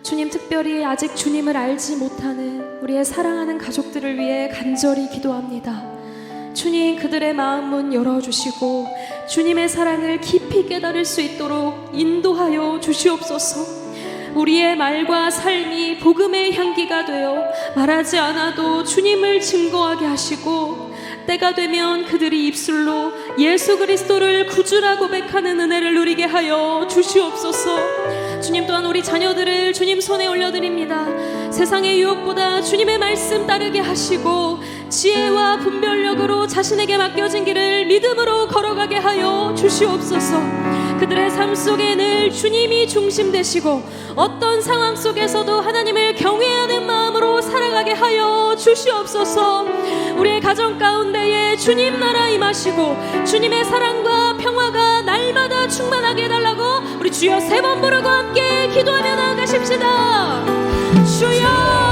주님, 특별히 아직 주님을 알지 못하는 우리의 사랑하는 가족들을 위해 간절히 기도합니다. 주님, 그들의 마음 문 열어주시고 주님의 사랑을 깊이 깨달을 수 있도록 인도하여 주시옵소서. 우리의 말과 삶이 복음의 향기가 되어 말하지 않아도 주님을 증거하게 하시고, 때가 되면 그들이 입술로 예수 그리스도를 구주라 고백하는 은혜를 누리게 하여 주시옵소서. 주님, 또한 우리 자녀들을 주님 손에 올려드립니다. 세상의 유혹보다 주님의 말씀 따르게 하시고 지혜와 분별력으로 자신에게 맡겨진 길을 믿음으로 걸어가게 하여 주시옵소서. 그들의 삶 속에 늘 주님이 중심 되시고 어떤 상황 속에서도 하나님을 경외하는 마음으로 살아가게 하여 주시옵소서. 우리의 가정 가운데에 주님 나라 임하시고 주님의 사랑과 평화가 날마다 충만하게 해달라고 우리 주여 3번 부르고 함께 기도하며 나아가십시다. 주여,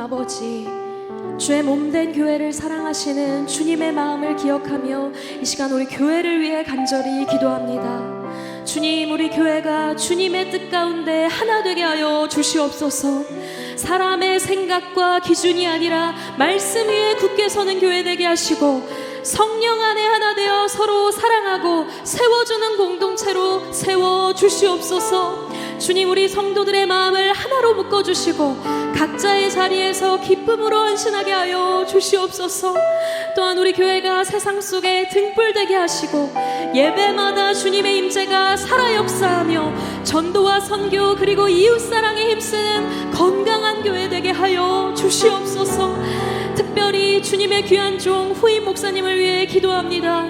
아버지, 주의 몸된 교회를 사랑하시는 주님의 마음을 기억하며 이 시간 우리 교회를 위해 간절히 기도합니다. 주님, 우리 교회가 주님의 뜻 가운데 하나 되게 하여 주시옵소서. 사람의 생각과 기준이 아니라 말씀 위에 굳게 서는 교회 되게 하시고, 성령 안에 하나 되어 서로 사랑하고 세워주는 공동체로 세워주시옵소서. 주님, 우리 성도들의 마음을 하나로 묶어주시고 각자의 자리에서 기쁨으로 헌신하게 하여 주시옵소서. 또한 우리 교회가 세상 속에 등불되게 하시고 예배마다 주님의 임재가 살아 역사하며 전도와 선교 그리고 이웃사랑에 힘쓰는 건강한 교회 되게 하여 주시옵소서. 특별히 주님의 귀한 종 후임 목사님을 위해 기도합니다.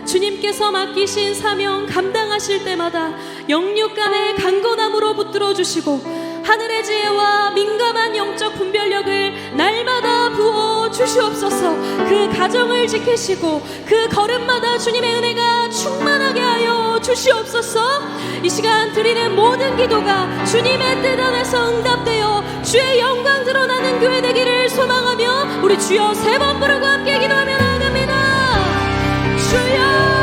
주님께서 맡기신 사명 감당하실 때마다 영육간의 강건함으로 붙들어 주시고 하늘의 지혜와 민감한 영적 분별력을 날마다 부어 주시옵소서. 그 가정을 지키시고 그 걸음마다 주님의 은혜가 충만하게 하여 주시옵소서. 이 시간 드리는 모든 기도가 주님의 뜻 안에서 응답되어 주의 영광 드러나는 교회 되기를 소망하며 우리 주여 3번 부르고 함께 기도하며 나아갑니다. 주여,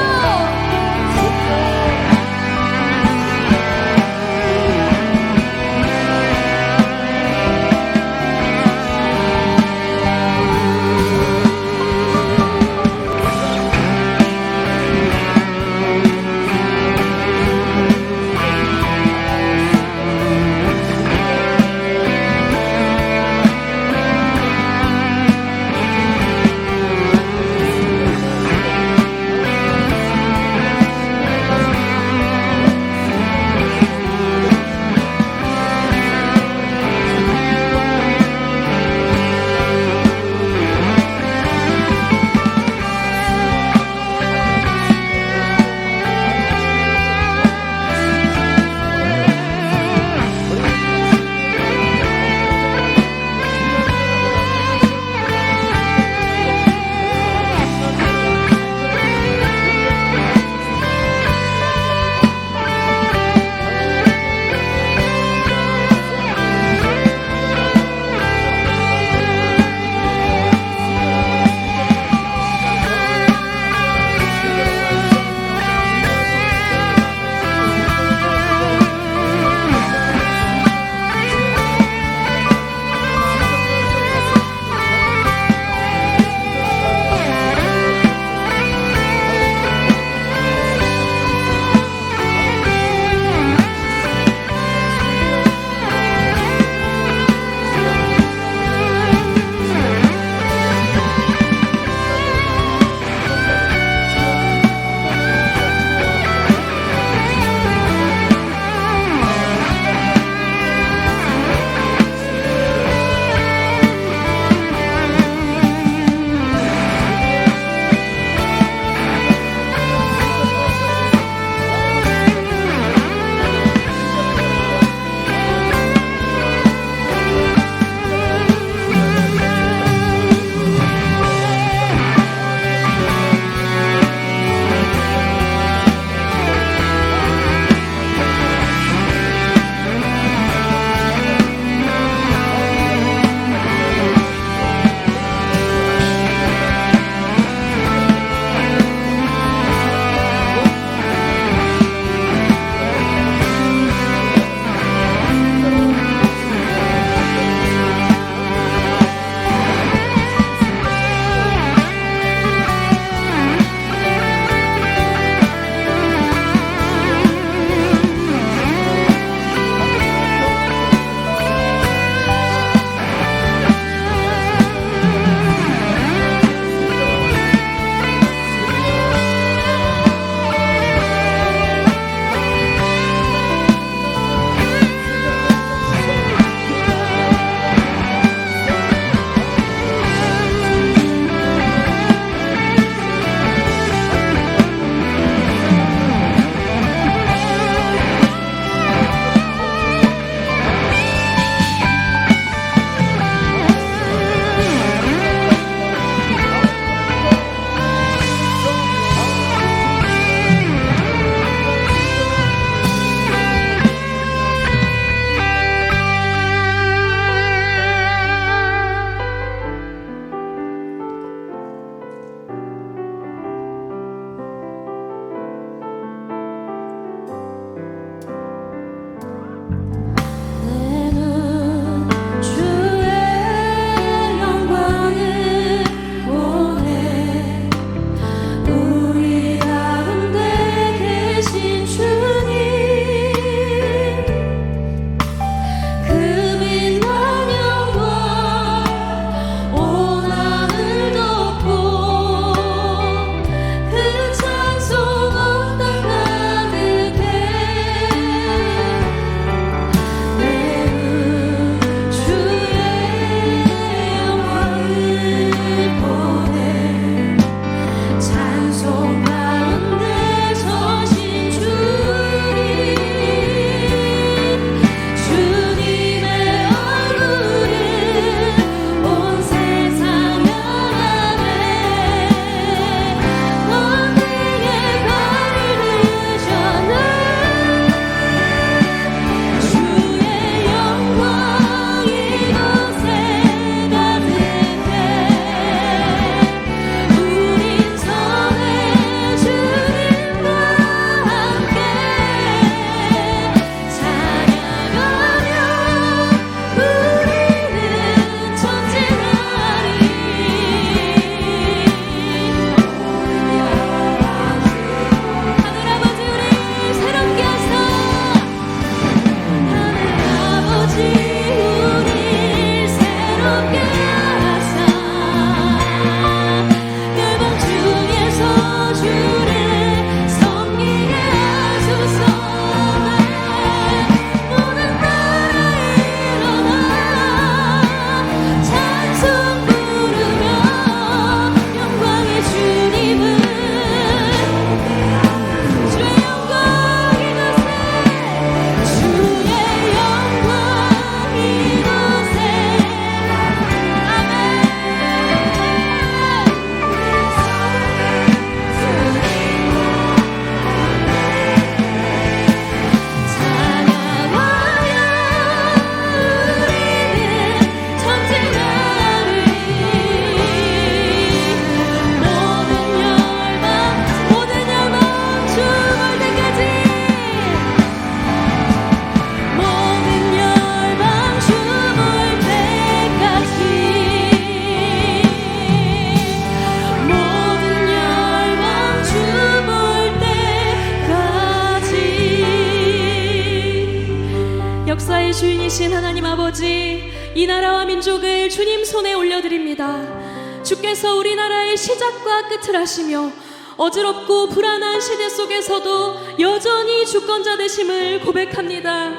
하나님 아버지, 이 나라와 민족을 주님 손에 올려드립니다. 주께서 우리나라의 시작과 끝을 하시며 어지럽고 불안한 시대 속에서도 여전히 주권자 되심을 고백합니다.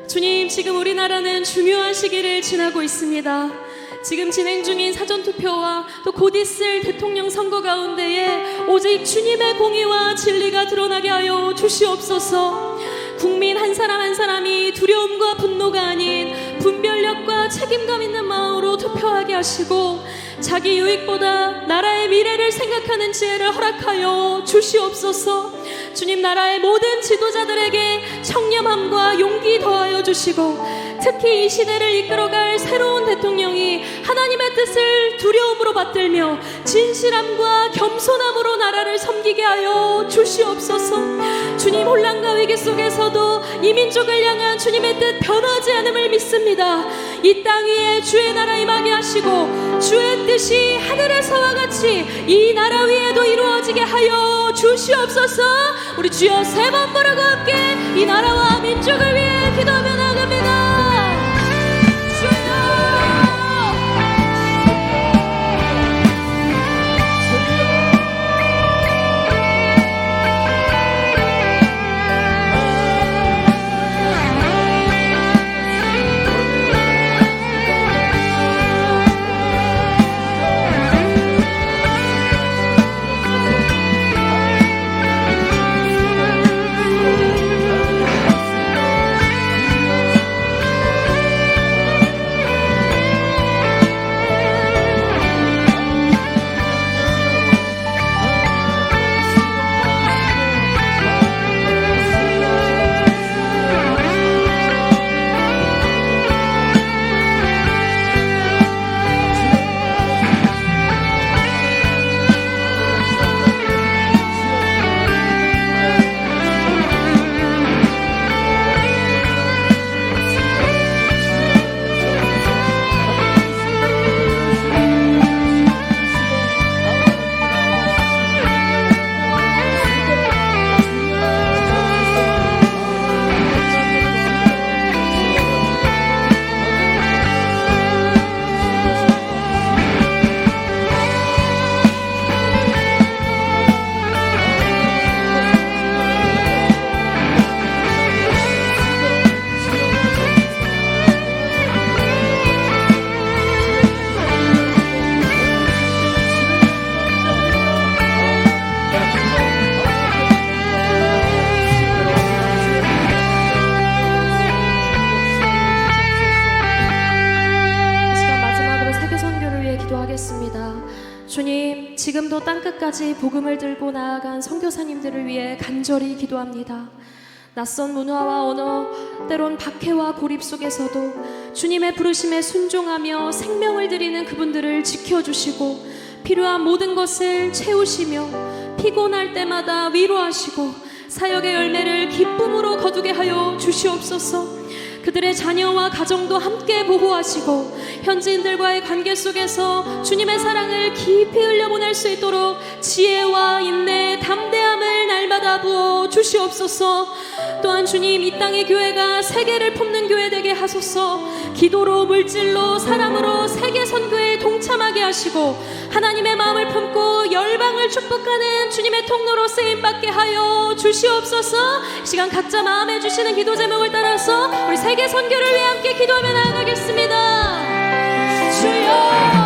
주님, 지금 우리나라는 중요한 시기를 지나고 있습니다. 지금 진행 중인 사전투표와 또 곧 있을 대통령 선거 가운데에 오직 주님의 공의와 진리가 드러나게 하여 주시옵소서. 국민 한 사람 한 사람이 두려움과 분노가 아닌 분별력과 책임감 있는 마음으로 투표하게 하시고 자기 유익보다 나라의 미래를 생각하는 지혜를 허락하여 주시옵소서. 주님, 나라의 모든 지도자들에게 청렴함과 용기 더하여 주시고 특히 이 시대를 이끌어갈 새로운 대통령이 하나님의 뜻을 두려움으로 받들며 진실함과 겸손함으로 나라를 섬기게 하여 주시옵소서. 주님, 혼란과 위기 속에서도 이 민족을 향한 주님의 뜻 변하지 않음을 믿습니다. 이 땅 위에 주의 나라 임하게 하시고 주의 뜻이 하늘에서와 같이 이 나라 위에도 이루어지게 하여 주시옵소서. 우리 주여 세 번 부르고 함께 이 나라와 민족을 위해 기도하며 나갑니다. 주님, 지금도 땅끝까지 복음을 들고 나아간 선교사님들을 위해 간절히 기도합니다. 낯선 문화와 언어, 때론 박해와 고립 속에서도 주님의 부르심에 순종하며 생명을 드리는 그분들을 지켜주시고 필요한 모든 것을 채우시며 피곤할 때마다 위로하시고 사역의 열매를 기쁨으로 거두게 하여 주시옵소서. 그들의 자녀와 가정도 함께 보호하시고 현지인들과의 관계 속에서 주님의 사랑을 깊이 흘려보낼 수 있도록 지혜와 인내, 담대함을 날마다 부어 주시옵소서. 또한 주님, 이 땅의 교회가 세계를 품는 교회 되게 하소서. 기도로, 물질로, 사랑으로 세계 선교에 동참하게 하시고 하나님의 마음을 품고 열방을 축복하는 주님의 통로로 쓰임받게 하여 주시옵소서. 시간 각자 마음에 주시는 기도 제목을 따라서 우리 세계 선교를 위해 함께 기도하며 나아가겠습니다. 주여,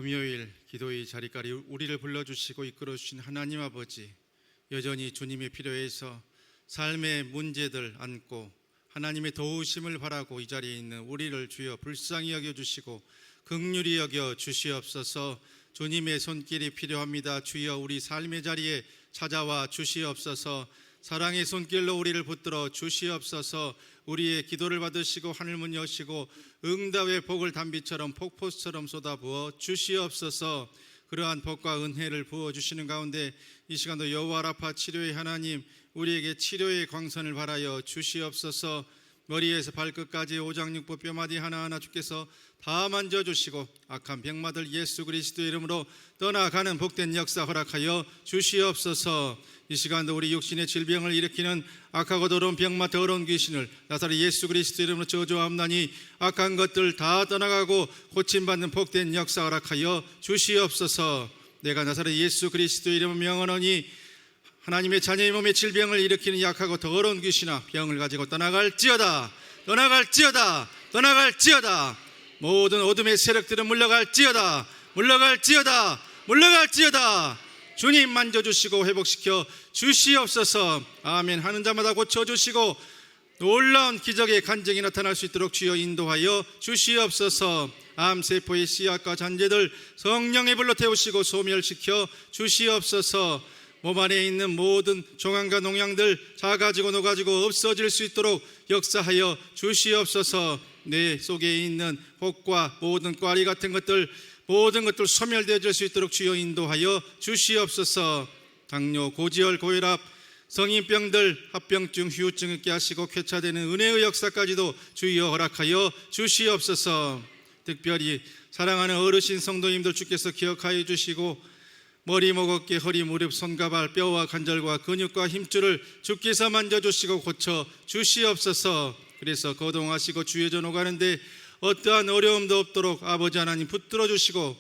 금요일 기도의 자리까지 우리를 불러주시고 이끌어주신 하나님 아버지, 여전히 주님의 필요해서 삶의 문제들 안고 하나님의 도우심을 바라고 이 자리에 있는 우리를 주여 불쌍히 여겨주시고 긍휼히 여겨 주시옵소서. 주님의 손길이 필요합니다. 주여 우리 삶의 자리에 찾아와 주시옵소서. 사랑의 손길로 우리를 붙들어 주시옵소서. 우리의 기도를 받으시고 하늘문 여시고 응답의 복을 단비처럼 폭포수처럼 쏟아부어 주시옵소서. 그러한 복과 은혜를 부어주시는 가운데 이 시간도 여호와 라파 치료의 하나님, 우리에게 치료의 광선을 발하여 주시옵소서. 머리에서 발끝까지 오장육부 뼈마디 하나하나 주께서 다 만져주시고 악한 병마들 예수 그리스도의 이름으로 떠나가는 복된 역사 허락하여 주시옵소서. 이 시간도 우리 육신의 질병을 일으키는 악하고 더러운 병마 더러운 귀신을 나사렛 예수 그리스도 이름으로 저주하옵나니 악한 것들 다 떠나가고 고침받는 복된 역사 허락하여 주시옵소서. 내가 나사렛 예수 그리스도 이름으로 명하노니 하나님의 자녀의 몸에 질병을 일으키는 약하고 더러운 귀신아 병을 가지고 떠나갈지어다. 떠나갈지어다. 떠나갈지어다. 모든 어둠의 세력들은 물러갈지어다. 물러갈지어다. 물러갈지어다. 주님 만져주시고 회복시켜 주시옵소서. 아멘. 하는 자마다 고쳐주시고 놀라운 기적의 간증이 나타날 수 있도록 주여 인도하여 주시옵소서. 암세포의 씨앗과 잔재들 성령의 불로 태우시고 소멸시켜 주시옵소서. 몸 안에 있는 모든 종양과 농양들 작아지고 녹아지고 없어질 수 있도록 역사하여 주시옵소서. 뇌 속에 있는 혹과 모든 꽈리 같은 것들 모든 것들 소멸되어질 수 있도록 주여 인도하여 주시옵소서. 당뇨, 고지혈, 고혈압, 성인병들, 합병증, 후유증 있게 하시고 쾌차되는 은혜의 역사까지도 주여 허락하여 주시옵소서. 특별히 사랑하는 어르신 성도님들 주께서 기억하여 주시고 머리, 목, 어깨, 허리, 무릎, 손과 발, 뼈와 관절과 근육과 힘줄을 주께서 만져주시고 고쳐 주시옵소서. 그래서 거동하시고 주의전 오가는데 어떠한 어려움도 없도록 아버지 하나님 붙들어 주시고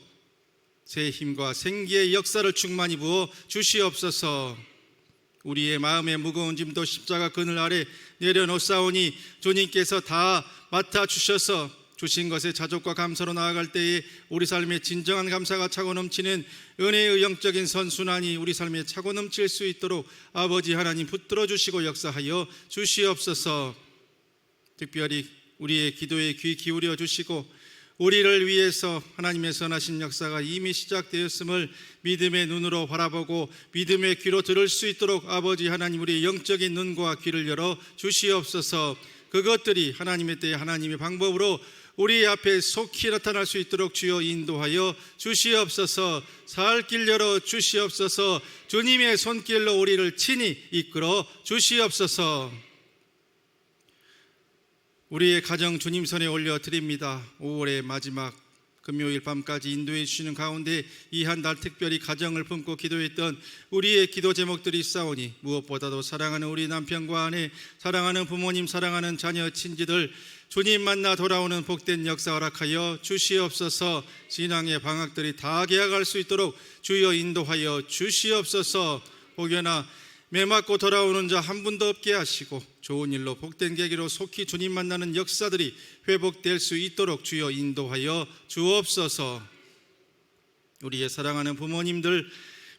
새 힘과 생기의 역사를 충만히 부어 주시옵소서. 우리의 마음의 무거운 짐도 십자가 그늘 아래 내려놓사오니 주님께서 다 맡아주셔서 주신 것에 자족과 감사로 나아갈 때에 우리 삶에 진정한 감사가 차고 넘치는 은혜의 영적인 선순환이 우리 삶에 차고 넘칠 수 있도록 아버지 하나님 붙들어 주시고 역사하여 주시옵소서. 특별히 우리의 기도에 귀 기울여 주시고 우리를 위해서 하나님의 선하신 역사가 이미 시작되었음을 믿음의 눈으로 바라보고 믿음의 귀로 들을 수 있도록 아버지 하나님 우리의 영적인 눈과 귀를 열어 주시옵소서. 그것들이 하나님의 때에 하나님의 방법으로 우리 앞에 속히 나타날 수 있도록 주여 인도하여 주시옵소서. 살 길 열어 주시옵소서. 주님의 손길로 우리를 친히 이끌어 주시옵소서. 우리의 가정 주님 손에 올려드립니다. 5월의 마지막 금요일 밤까지 인도해 주시는 가운데 이 한 달 특별히 가정을 품고 기도했던 우리의 기도 제목들이 있사오니 무엇보다도 사랑하는 우리 남편과 아내, 사랑하는 부모님, 사랑하는 자녀, 친지들 주님 만나 돌아오는 복된 역사 허락하여 주시옵소서. 신앙의 방학들이 다 개학할 수 있도록 주여 인도하여 주시옵소서. 혹여나 매 맞고 돌아오는 자 한 분도 없게 하시고 좋은 일로 복된 계기로 속히 주님 만나는 역사들이 회복될 수 있도록 주여 인도하여 주옵소서. 우리의 사랑하는 부모님들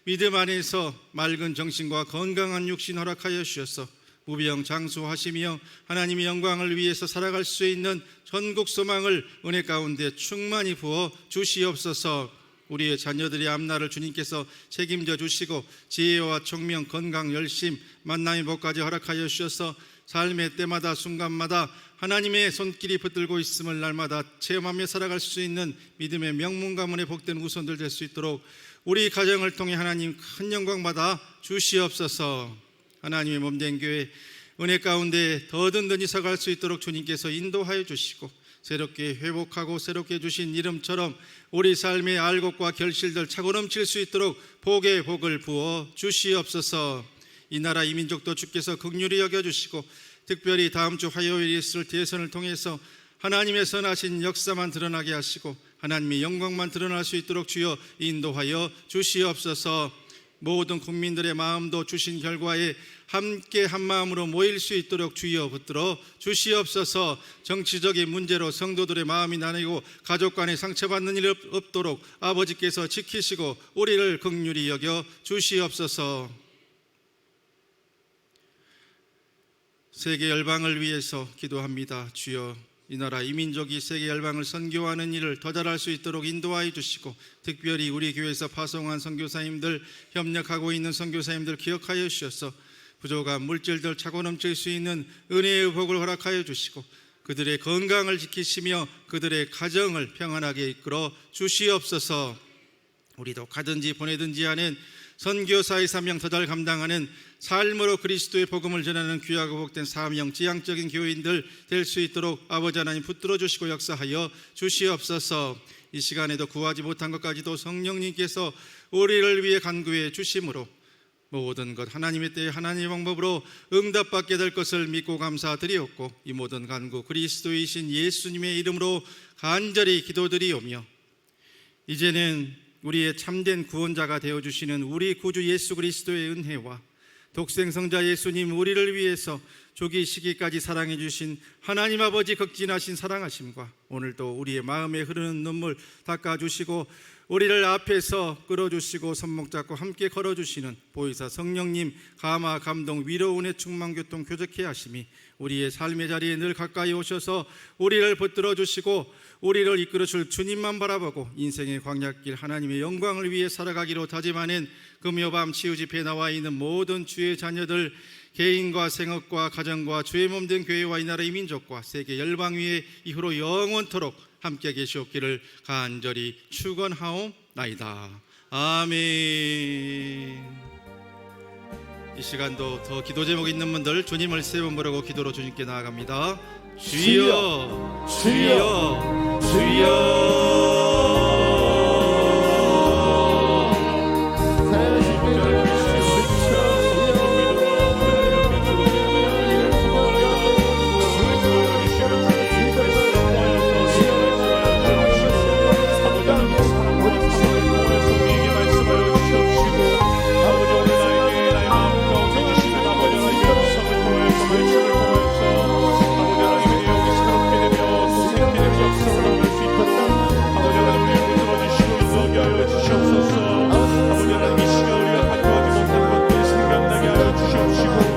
믿음 안에서 맑은 정신과 건강한 육신 허락하여 주셔서 무병장수하시며 하나님의 영광을 위해서 살아갈 수 있는 전국 소망을 은혜 가운데 충만히 부어 주시옵소서. 우리의 자녀들의 앞날을 주님께서 책임져 주시고 지혜와 총명, 건강, 열심, 만남의 복까지 허락하여 주셔서 삶의 때마다 순간마다 하나님의 손길이 붙들고 있음을 날마다 체험하며 살아갈 수 있는 믿음의 명문 가문의 복된 후손들 될 수 있도록 우리 가정을 통해 하나님 큰 영광 받아 주시옵소서. 하나님의 몸된 교회 은혜 가운데 더 든든히 서갈 수 있도록 주님께서 인도하여 주시고 새롭게 회복하고 새롭게 주신 이름처럼 우리 삶의 알곡과 결실들 차고 넘칠 수 있도록 복의 복을 부어 주시옵소서. 이 나라 이 민족도 주께서 긍휼히 여겨주시고 특별히 다음 주 화요일 있을 대선을 통해서 하나님의 선하신 역사만 드러나게 하시고 하나님의 영광만 드러날 수 있도록 주여 인도하여 주시옵소서. 모든 국민들의 마음도 주신 결과에 함께 한마음으로 모일 수 있도록 주여 붙들어 주시옵소서. 정치적인 문제로 성도들의 마음이 나뉘고 가족 간에 상처받는 일 없도록 아버지께서 지키시고 우리를 긍휼히 여겨 주시옵소서. 세계 열방을 위해서 기도합니다. 주여, 이 나라 이 민족이 세계 열방을 선교하는 일을 더 잘할 수 있도록 인도하여 주시고, 특별히 우리 교회에서 파송한 선교사님들, 협력하고 있는 선교사님들 기억하여 주셔서 부족한 물질들 차고 넘칠 수 있는 은혜의 복을 허락하여 주시고, 그들의 건강을 지키시며 그들의 가정을 평안하게 이끌어 주시옵소서. 우리도 가든지 보내든지 하는 선교사의 사명 더 잘 감당하는 삶으로 그리스도의 복음을 전하는 귀하고 복된 사명 지향적인 교인들 될 수 있도록 아버지 하나님 붙들어 주시고 역사하여 주시옵소서. 이 시간에도 구하지 못한 것까지도 성령님께서 우리를 위해 간구해 주심으로 모든 것 하나님의 때에 하나님의 방법으로 응답받게 될 것을 믿고 감사드리옵고, 이 모든 간구 그리스도이신 예수님의 이름으로 간절히 기도드리오며, 이제는 우리의 참된 구원자가 되어주시는 우리 구주 예수 그리스도의 은혜와 독생성자 예수님, 우리를 위해서 조기 시기까지 사랑해 주신 하나님 아버지 극진하신 사랑하심과 오늘도 우리의 마음에 흐르는 눈물 닦아주시고 우리를 앞에서 끌어주시고 손목 잡고 함께 걸어주시는 보혜사 성령님, 감화 감동 위로 은혜 충만 교통 교제케 하심이 우리의 삶의 자리에 늘 가까이 오셔서 우리를 붙들어 주시고 우리를 이끌어줄 주님만 바라보고 인생의 광야길 하나님의 영광을 위해 살아가기로 다짐하는 금요밤 치유집회에 나와 있는 모든 주의 자녀들, 개인과 생업과 가정과 주의 몸된 교회와 이 나라의 민족과 세계 열방 위에 이후로 영원토록 함께 계시옵기를 간절히 축원하옵나이다. 아멘. 이 시간도 더 기도 제목 있는 분들 주님을 세 번 부르고 기도로 주님께 나아갑니다. 주여, 주여, 주여. 아버지 하나님 이 시간 우리가 가져가지 못한 것들 생각나게 하여 주시옵시고